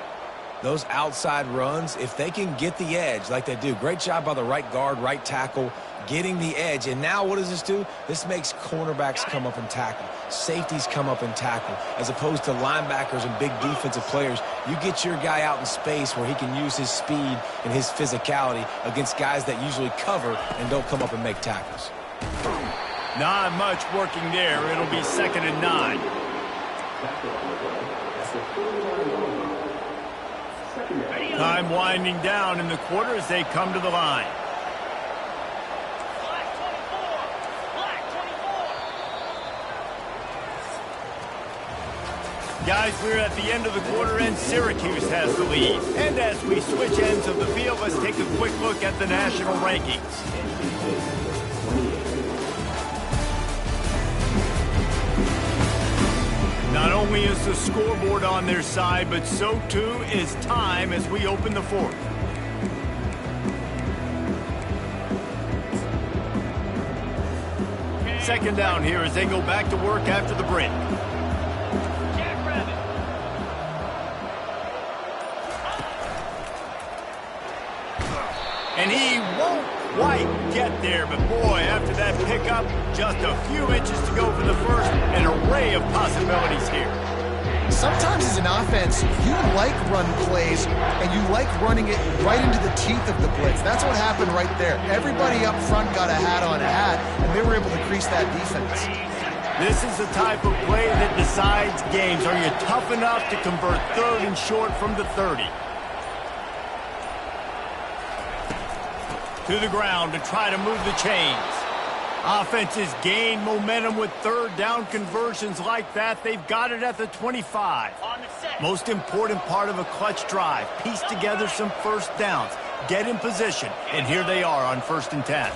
those outside runs, if they can get the edge like they do, great job by the right guard, right tackle, getting the edge. And now what does this do? This makes cornerbacks come up and tackle. Safeties come up and tackle. As opposed to linebackers and big defensive players, you get your guy out in space where he can use his speed and his physicality against guys that usually cover and don't come up and make tackles. Not much working there. It'll be 2nd and 9. Time winding down in the quarter as they come to the line. Guys, we're at the end of the quarter, and Syracuse has the lead. And as we switch ends of the field, let's take a quick look at the national rankings. Not only is the scoreboard on their side, but so too is time as we open the fourth. Second down here as they go back to work after the break. And he won't quite get there, but boy, after that pickup, just a few inches to go for the first. An array of possibilities here. Sometimes as an offense, you like run plays, and you like running it right into the teeth of the blitz. That's what happened right there. Everybody up front got a hat on a hat, and they were able to crease that defense. This is the type of play that decides games. Are you tough enough to convert 3rd and short from the 30? To the ground to try to move the chains. Offenses gain momentum with 3rd down conversions like that. They've got it at the 25. Most important part of a clutch drive. Piece together some first downs. Get in position. And here they are on 1st and 10.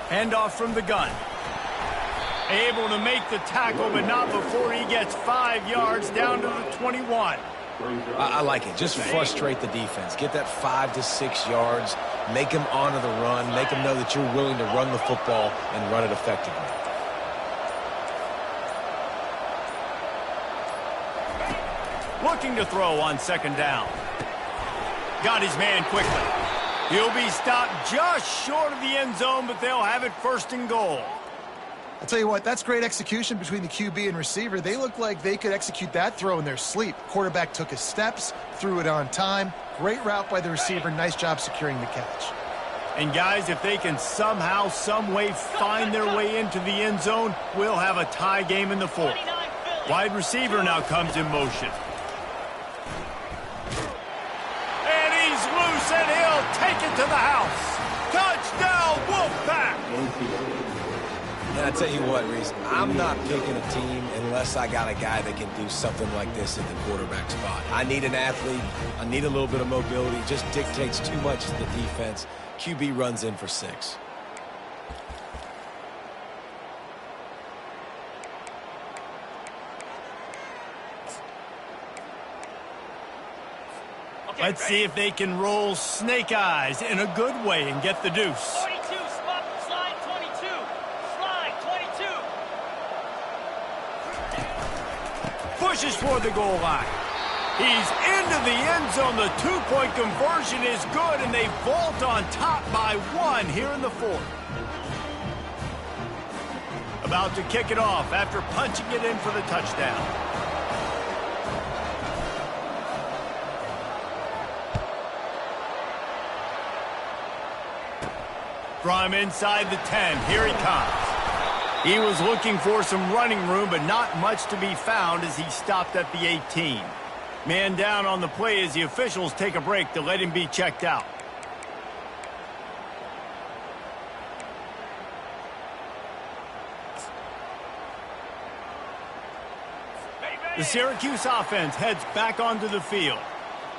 Handoff from the gun. Able to make the tackle, but not before he gets 5 yards down to the 21. I like it. Just frustrate the defense. Get that 5 to 6 yards. Make them honor the run. Make them know that you're willing to run the football and run it effectively. Looking to throw on 2nd down. Got his man quickly. He'll be stopped just short of the end zone, but they'll have it 1st and goal. I'll tell you what, that's great execution between the QB and receiver. They look like they could execute that throw in their sleep. Quarterback took his steps, threw it on time. Great route by the receiver. Nice job securing the catch. And guys, if they can somehow, some way find their way into the end zone, we'll have a tie game in the 4th. Wide receiver now comes in motion. And he's loose, and he'll take it to the house. Touchdown, Wolfpack! And I tell you what, Reese, I'm not picking a team unless I got a guy that can do something like this at the quarterback spot. I need an athlete. I need a little bit of mobility. It just dictates too much to the defense. QB runs in for 6. Let's see if they can roll snake eyes in a good way and get the deuce. 22, slide 22. Slide 22. Pushes for the goal line. He's into the end zone. The 2-point conversion is good, and they vault on top by 1 here in the 4th. About to kick it off after punching it in for the touchdown. From inside the 10, here he comes. He was looking for some running room, but not much to be found as he stopped at the 18. Man down on the play as the officials take a break to let him be checked out. The Syracuse offense heads back onto the field.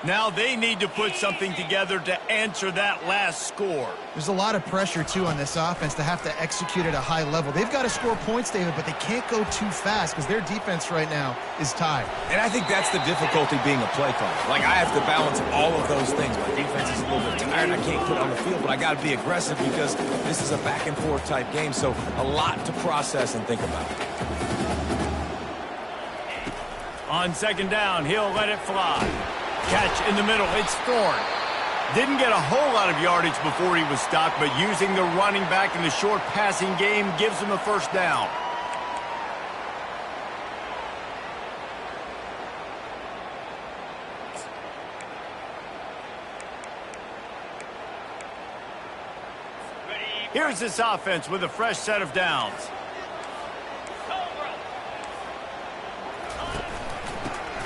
Now they need to put something together to answer that last score. There's a lot of pressure, too, on this offense to have to execute at a high level. They've got to score points, David, but they can't go too fast because their defense right now is tied. And I think that's the difficulty being a play caller. Like, I have to balance all of those things. My defense is a little bit tired. I can't put on the field, but I got to be aggressive because this is a back-and-forth type game, so a lot to process and think about. On 2nd down, he'll let it fly. Catch in the middle. It's Thorne. Didn't get a whole lot of yardage before he was stopped, but using the running back in the short passing game gives him a first down. Here's this offense with a fresh set of downs.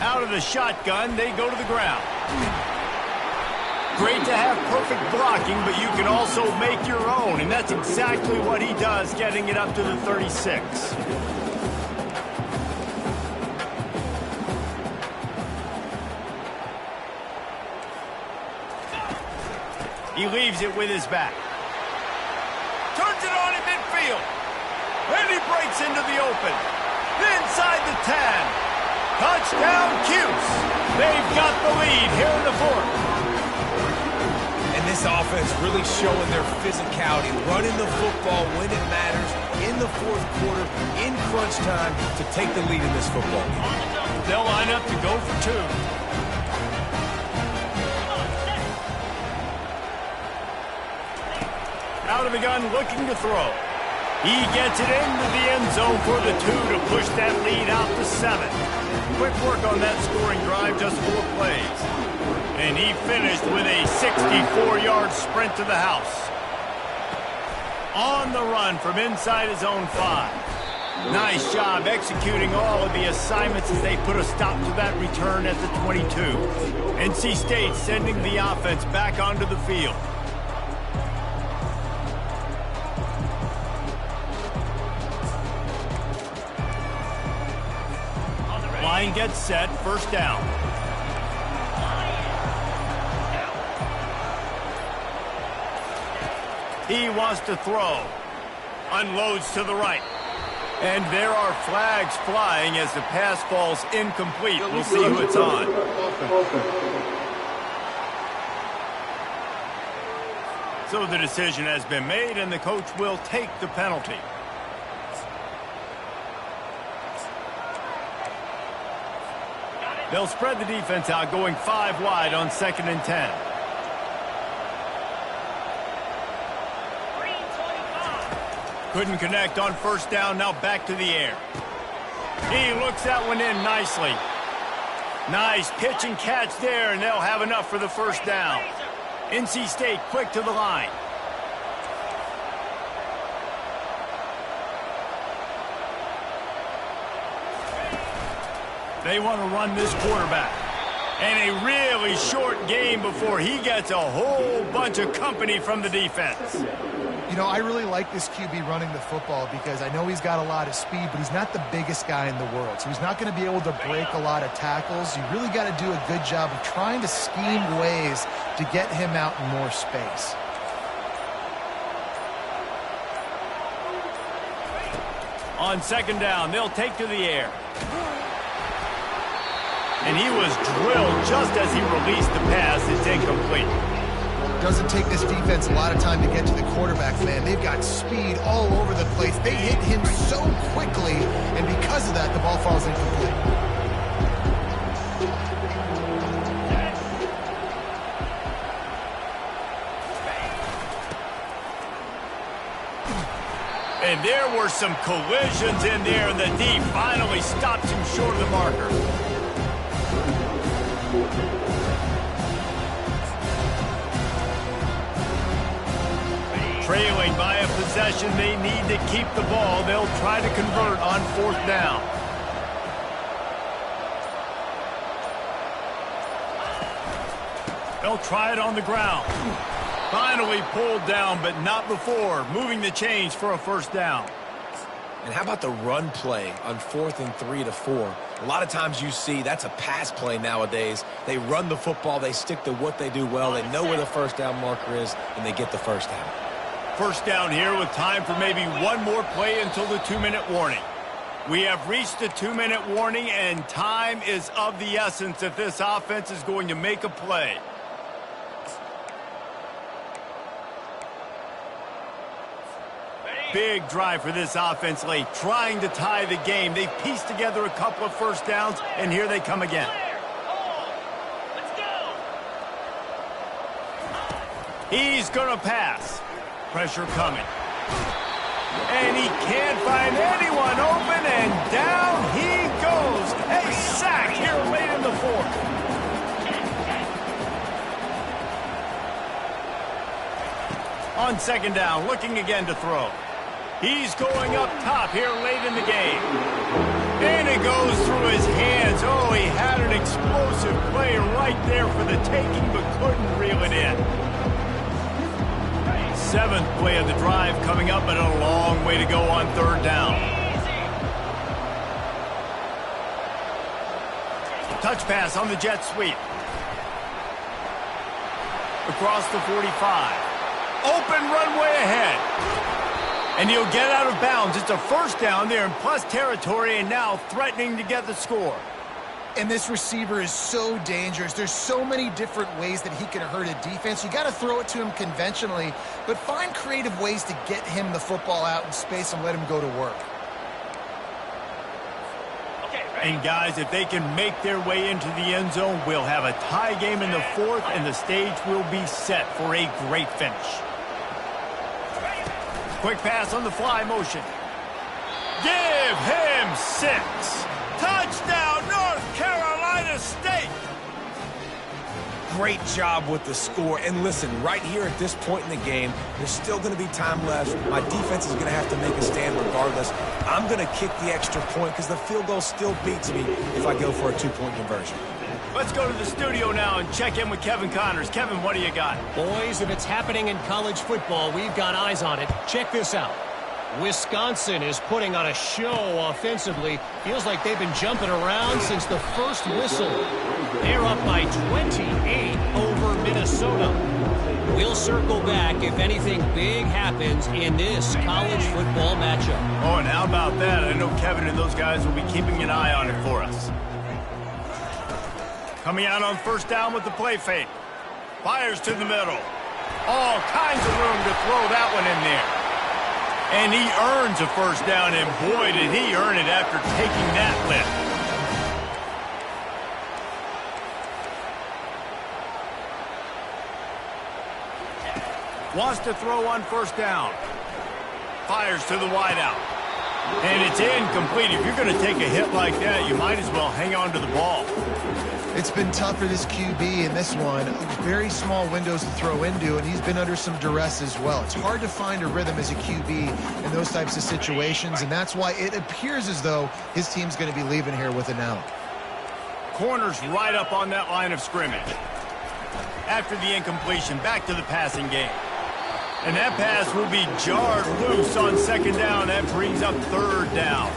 Out of the shotgun, they go to the ground. Great to have perfect blocking, but you can also make your own, and that's exactly what he does, getting it up to the 36. He leaves it with his back. Turns it on in midfield. And he breaks into the open. Inside the 10. Touchdown, Cuse. They've got the lead here in the fourth. And this offense really showing their physicality, running the football when it matters, in the fourth quarter, in crunch time, to take the lead in this football game. They'll line up to go for two. Out of the gun, looking to throw. He gets it into the end zone for the 2 to push that lead out to 7. Quick work on that scoring drive, just 4 plays. And he finished with a 64-yard sprint to the house. On the run from inside his own 5. Nice job executing all of the assignments as they put a stop to that return at the 22. NC State sending the offense back onto the field. Line gets set, first down. He wants to throw. Unloads to the right. And there are flags flying as the pass falls incomplete. We'll see who it's on. So the decision has been made, and the coach will take the penalty. They'll spread the defense out, going 5 wide on 2nd and 10. Couldn't connect on first down, now back to the air. He looks that one in nicely. Nice pitch and catch there, and they'll have enough for the first down. NC State quick to the line. They want to run this quarterback. And a really short game before he gets a whole bunch of company from the defense. You know, I really like this QB running the football because I know he's got a lot of speed, but he's not the biggest guy in the world. So he's not going to be able to break a lot of tackles. You really got to do a good job of trying to scheme ways to get him out in more space. On 2nd down, they'll take to the air. And he was drilled just as he released the pass. It's incomplete. Doesn't take this defense a lot of time to get to the quarterback, man. They've got speed all over the place. They hit him so quickly, and because of that, the ball falls incomplete. And there were some collisions in there, and the D finally stops him short of the marker. Trailing by a possession, they need to keep the ball. They'll try to convert on 4th down. They'll try it on the ground. Finally pulled down, but not before. Moving the chains for a first down. And how about the run play on 4th and 3 to 4? A lot of times you see that's a pass play nowadays. They run the football. They stick to what they do well. They know where the first down marker is, and they get the first down. First down here with time for maybe one more play until the 2-minute warning. We have reached the 2-minute warning, and time is of the essence if this offense is going to make a play. Big drive for this offense late, trying to tie the game. They've pieced together a couple of first downs, and here they come again. Let's go! He's going to pass. Pressure coming. And he can't find anyone open, and down he goes. A sack here late in the fourth. On second down, looking again to throw. He's going up top here late in the game. And it goes through his hands. Oh, he had an explosive play right there for the taking, but couldn't reel it in. Seventh play of the drive coming up, but a long way to go on third down. Touch pass on the jet sweep. Across the 45. Open runway ahead. And he'll get out of bounds. It's a first down there in plus territory, and now threatening to get the score. And this receiver is so dangerous. There's so many different ways that he can hurt a defense. You got to throw it to him conventionally, but find creative ways to get him the football out in space and let him go to work. And guys, if they can make their way into the end zone, we'll have a tie game in the fourth, and the stage will be set for a great finish. Quick pass on the fly motion. Give him 6. Touchdown, North Carolina State. Great job with the score. And listen, right here at this point in the game, there's still going to be time left. My defense is going to have to make a stand regardless. I'm going to kick the extra point because the field goal still beats me if I go for a 2-point conversion. Let's go to the studio now and check in with Kevin Connors. Kevin, what do you got? Boys, if it's happening in college football, we've got eyes on it. Check this out. Wisconsin is putting on a show offensively. Feels like they've been jumping around since the first whistle. They're up by 28 over Minnesota. We'll circle back if anything big happens in this college football matchup. Oh, and how about that? I know Kevin and those guys will be keeping an eye on it for us. Coming out on first down with the play fake. Fires to the middle. All kinds of room to throw that one in there. And he earns a first down, and boy, did he earn it after taking that lift. Wants to throw on first down. Fires to the wideout. And it's incomplete. If you're going to take a hit like that, you might as well hang on to the ball. It's been tough for this QB in this one. Very small windows to throw into, and he's been under some duress as well. It's hard to find a rhythm as a QB in those types of situations, and that's why it appears as though his team's going to be leaving here with an out. Corners right up on that line of scrimmage. After the incompletion, back to the passing game. And that pass will be jarred loose on second down. That brings up third down.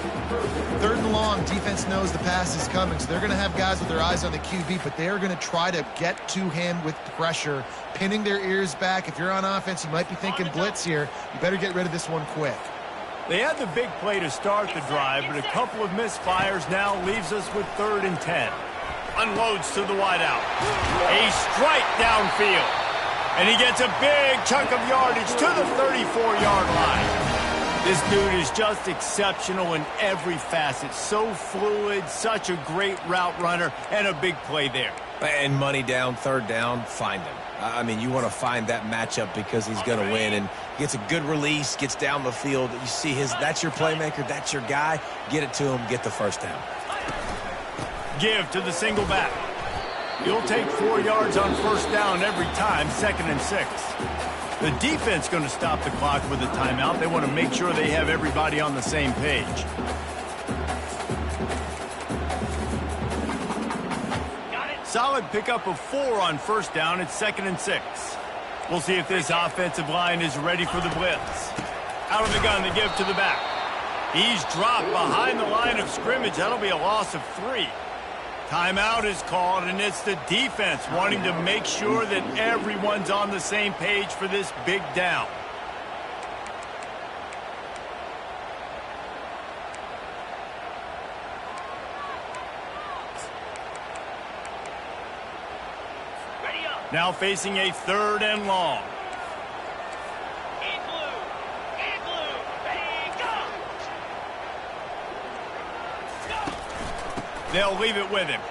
Third and long, defense knows the pass is coming, so they're going to have guys with their eyes on the QB, but they're going to try to get to him with pressure, pinning their ears back. If you're on offense, you might be thinking blitz here. You better get rid of this one quick. They had the big play to start the drive, but a couple of misfires now leaves us with 3rd and 10. Unloads to the wideout. A strike downfield. And he gets a big chunk of yardage to the 34-yard line. This dude is just exceptional in every facet. So fluid, such a great route runner, and a big play there. And money down, third down, find him. I mean, you want to find that matchup because he's going to win. And gets a good release, gets down the field. You see that's your playmaker, that's your guy. Get it to him, get the first down. Give to the single back. You'll take 4 yards on first down every time, 2nd and 6. The defense going to stop the clock with a timeout. They want to make sure they have everybody on the same page. Solid pickup of 4 on first down. It's 2nd and 6. We'll see if this offensive line is ready for the blitz. Out of the gun, the give to the back. He's dropped behind the line of scrimmage. That'll be a loss of 3. Timeout is called, and it's the defense wanting to make sure that everyone's on the same page for this big down. Now facing a 3rd and long. They'll leave it with him.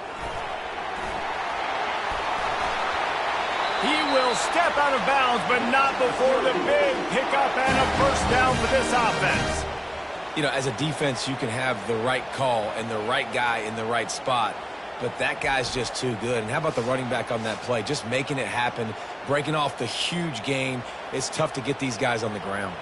He will step out of bounds, but not before the big pickup and a first down for this offense. You know, as a defense, you can have the right call and the right guy in the right spot, but that guy's just too good. And how about the running back on that play? Just making it happen, breaking off the huge gain. It's tough to get these guys on the ground.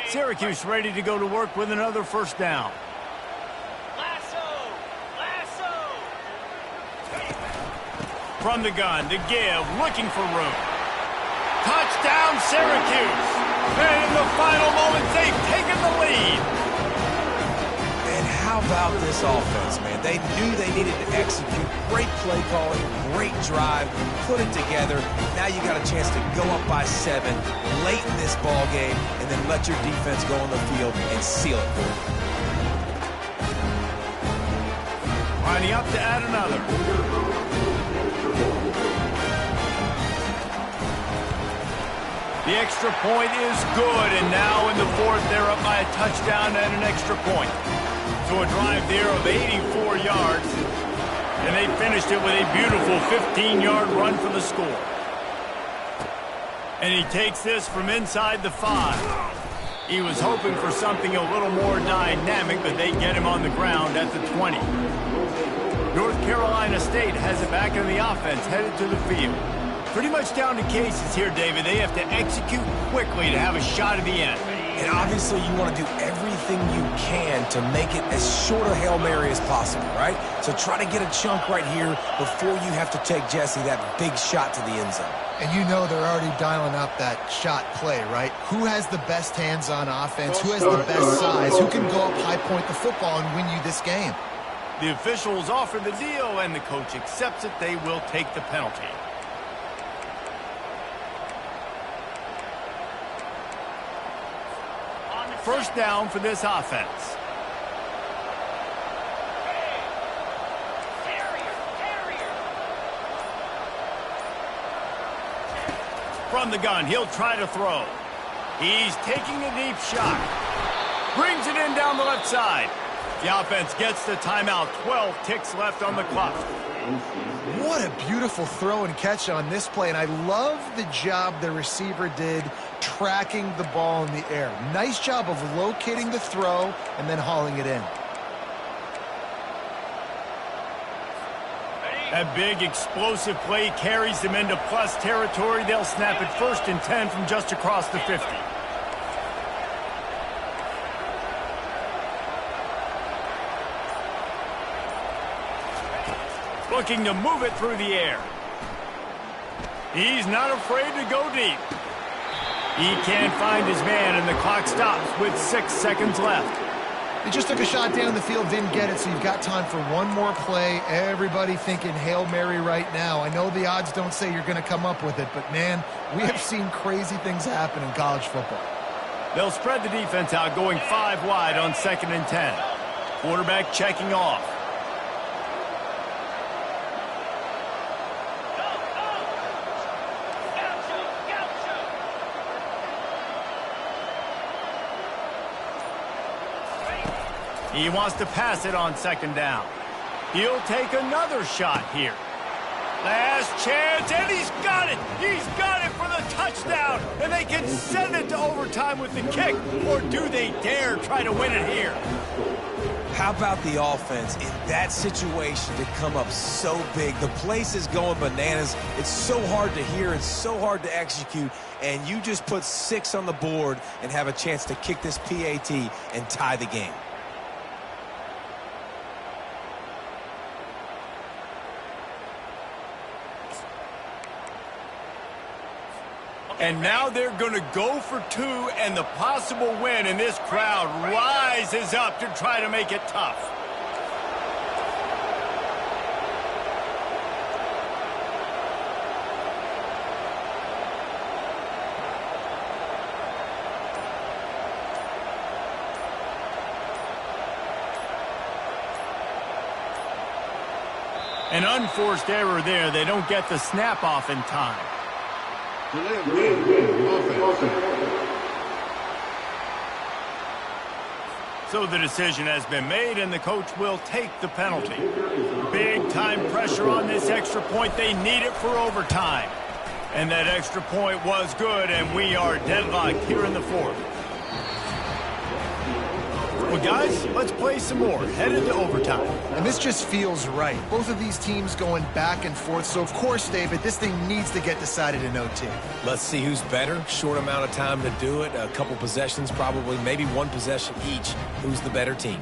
Syracuse ready to go to work with another first down. Lasso! Lasso! From the gun to give, looking for room. Touchdown, Syracuse! And in the final moments, they've taken the lead. And how about this offense, man? They knew they needed to execute. Great play calling, great drive, put it together. Now you got a chance to go up by 7 late in this ball game and then let your defense go on the field and seal it for them. Lining up to add another. The extra point is good, and now in the fourth, they're up by a touchdown and an extra point. So a drive there of 84 yards, and they finished it with a beautiful 15-yard run for the score. And he takes this from inside the 5. He was hoping for something a little more dynamic, but they get him on the ground at the 20. North Carolina State has it back in the offense, headed to the field. Pretty much down to cases here, David. They have to execute quickly to have a shot at the end. And obviously you want to do everything you can to make it as short a Hail Mary as possible, right? So try to get a chunk right here before you have to take Jesse that big shot to the end zone. And you know they're already dialing up that shot play, right? Who has the best hands on offense? Who has the best size? Who can go up high point the football and win you this game? The officials offer the deal, and the coach accepts it. They will take the penalty. First down for this offense. From the gun, he'll try to throw. He's taking a deep shot. Brings it in down the left side. The offense gets the timeout. 12 ticks left on the clock. What a beautiful throw and catch on this play, and I love the job the receiver did tracking the ball in the air. Nice job of locating the throw and then hauling it in. That big explosive play carries them into plus territory. They'll snap it 1st and 10 from just across the 50. Looking to move it through the air. He's not afraid to go deep. He can't find his man, and the clock stops with 6 seconds left. He just took a shot down the field, didn't get it, so you've got time for one more play. Everybody thinking Hail Mary right now. I know the odds don't say you're going to come up with it, but, man, we have seen crazy things happen in college football. They'll spread the defense out, going 5 wide on 2nd and 10. Quarterback checking off. He wants to pass it on 2nd down. He'll take another shot here. Last chance, and he's got it! He's got it for the touchdown! And they can send it to overtime with the kick, or do they dare try to win it here? How about the offense in that situation to come up so big? The place is going bananas. It's so hard to hear. It's so hard to execute. And you just put 6 on the board and have a chance to kick this PAT and tie the game. And now they're going to go for 2 and the possible win, and this crowd rises up to try to make it tough. An unforced error there. They don't get the snap off in time. So the decision has been made, and the coach will take the penalty. Big time pressure on this extra point. They need it for overtime. And that extra point was good, and we are deadlocked here in the fourth. Well, guys, let's play some more. Headed to overtime. And this just feels right. Both of these teams going back and forth. So, of course, David, this thing needs to get decided in OT. Let's see who's better. Short amount of time to do it. A couple possessions probably, maybe one possession each. Who's the better team?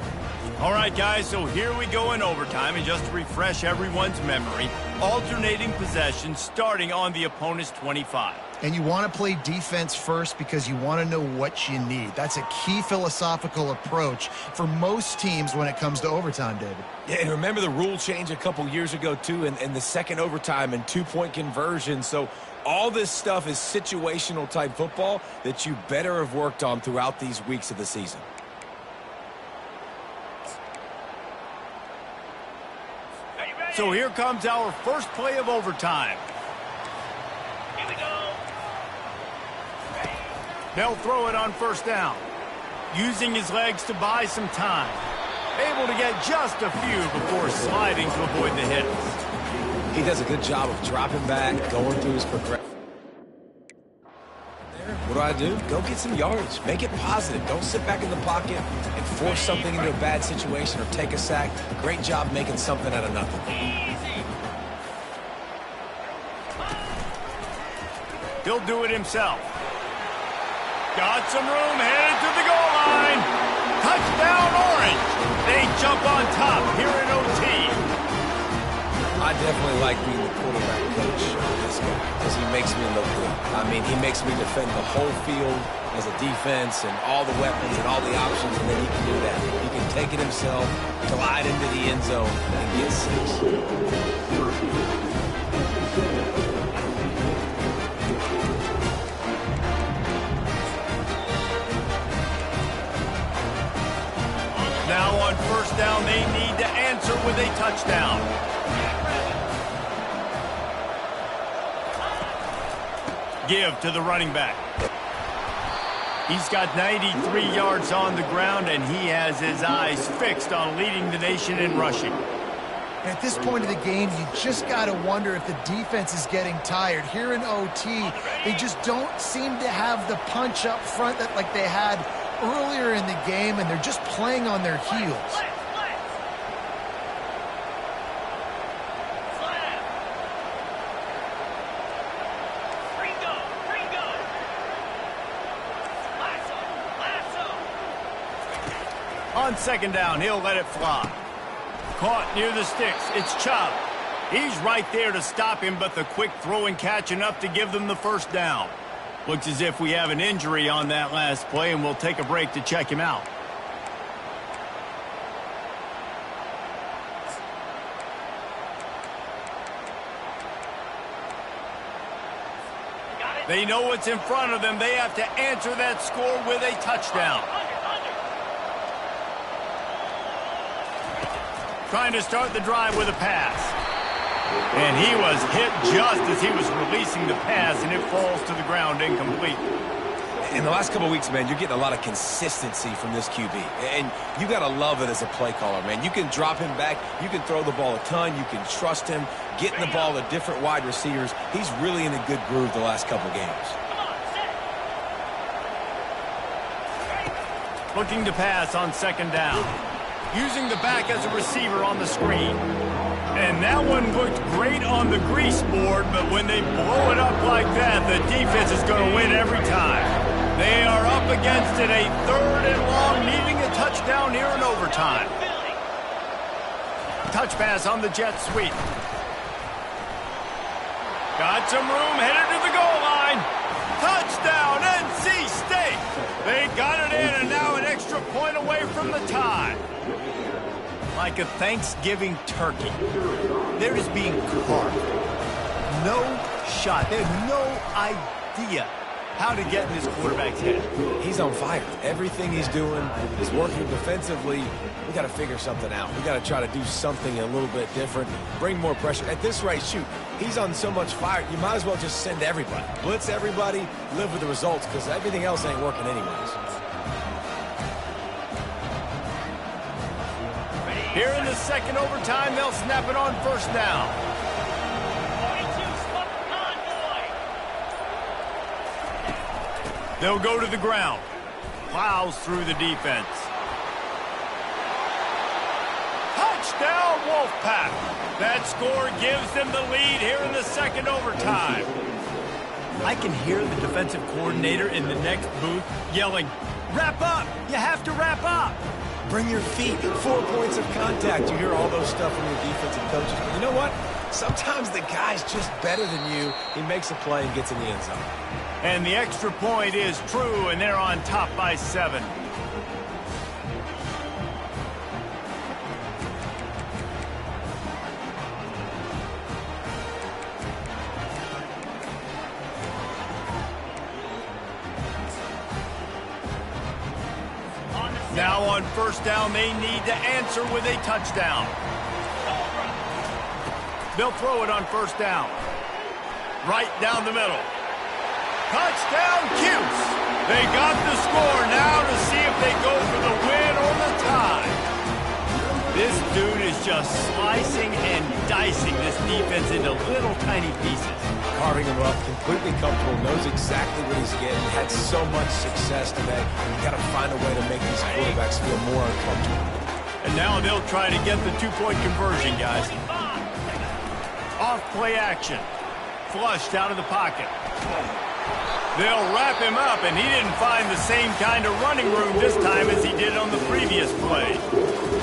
All right, guys, so here we go in overtime. And just to refresh everyone's memory, alternating possessions starting on the opponent's 25. And you want to play defense first because you want to know what you need. That's a key philosophical approach for most teams when it comes to overtime, David. Yeah, and remember the rule change a couple years ago, too, in the second overtime and two-point conversion. So all this stuff is situational type football that you better have worked on throughout these weeks of the season. So here comes our first play of overtime. Here we go. They'll throw it on first down. Using his legs to buy some time. Able to get just a few before sliding to avoid the hits. He does a good job of dropping back, going through his progression. What do? Go get some yardage. Make it positive. Don't sit back in the pocket and force something into a bad situation or take a sack. Great job making something out of nothing. Easy. He'll do it himself. Got some room, headed to the goal line. Touchdown, Orange. They jump on top here in OT. I definitely like being the quarterback coach of this guy because he makes me look good. I mean, he makes me defend the whole field as a defense and all the weapons and all the options, and then he can do that. He can take it himself, glide into the end zone, and get 6. Now on first down, they need to answer with a touchdown. Give to the running back. He's got 93 yards on the ground, and he has his eyes fixed on leading the nation in rushing. At this point of the game, you just got to wonder if the defense is getting tired. Here in OT, they just don't seem to have the punch up front that like they had earlier in the game, and they're just playing on their heels. On second down, he'll let it fly. Caught near the sticks. It's Chubb. He's right there to stop him, but the quick throw and catch enough to give them the first down. Looks as if we have an injury on that last play, and we'll take a break to check him out. They know what's in front of them. They have to answer that score with a touchdown. Trying to start the drive with a pass. And he was hit just as he was releasing the pass, and it falls to the ground incomplete. In the last couple of weeks, man, you're getting a lot of consistency from this QB. And you got to love it as a play caller, man. You can drop him back. You can throw the ball a ton. You can trust him, getting the ball to different wide receivers. He's really in a good groove the last couple of games. Looking to pass on second down. Using the back as a receiver on the screen. And that one looked great on the grease board, but when they blow it up like that, the defense is going to win every time. They are up against it, a third and long, needing a touchdown here in overtime. Touch pass on the jet sweep. Got some room, headed to the goal line. Touchdown, NC State. They got it in, and now an extra point away from the tie. Like a Thanksgiving turkey, they're just being carved. No shot. They have no idea how to get in this quarterback's head. He's on fire. Everything he's doing is working defensively. We got to figure something out. We got to try to do something a little bit different, bring more pressure. At this rate, shoot, he's on so much fire, you might as well just send everybody. Blitz everybody, live with the results, because everything else ain't working anyways. Here in the second overtime, they'll snap it on first down. 42, spot convoy. They'll go to the ground. Plows through the defense. Touchdown, Wolfpack. That score gives them the lead here in the second overtime. I can hear the defensive coordinator in the next booth yelling, "Wrap up! You have to wrap up!" Bring your feet. 4 points of contact. You hear all those stuff from your defensive coaches. But you know what? Sometimes the guy's just better than you. He makes a play and gets in the end zone. And the extra point is true, and they're on top by 7. Now on first down, they need to answer with a touchdown. They'll throw it on first down. Right down the middle. Touchdown, Cuse. They got the score now to see if they go for the win or the tie. This dude is just slicing and dicing this defense into little tiny pieces. Carving him up, completely comfortable, knows exactly what he's getting. Had so much success today. You got to find a way to make these quarterbacks feel more uncomfortable. And now they'll try to get the two-point conversion, guys. Off play action. Flushed out of the pocket. They'll wrap him up, and he didn't find the same kind of running room this time as he did on the previous play.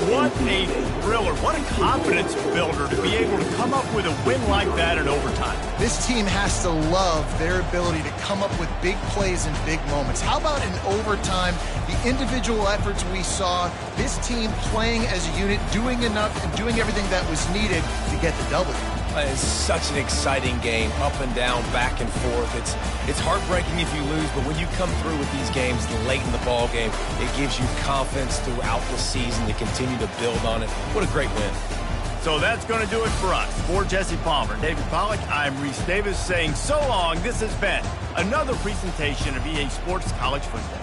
What a thriller. What a confidence builder to be able to come up with a win like that in overtime. This team has to love their ability to come up with big plays in big moments. How about in overtime, the individual efforts we saw, this team playing as a unit, doing enough and doing everything that was needed to get the W. It's such an exciting game, up and down, back and forth. It's heartbreaking if you lose, but when you come through with these games late in the ball game, it gives you confidence throughout the season to continue to build on it. What a great win. So that's going to do it for us. For Jesse Palmer, David Pollack, I'm Reese Davis saying so long. This has been another presentation of EA Sports College Football.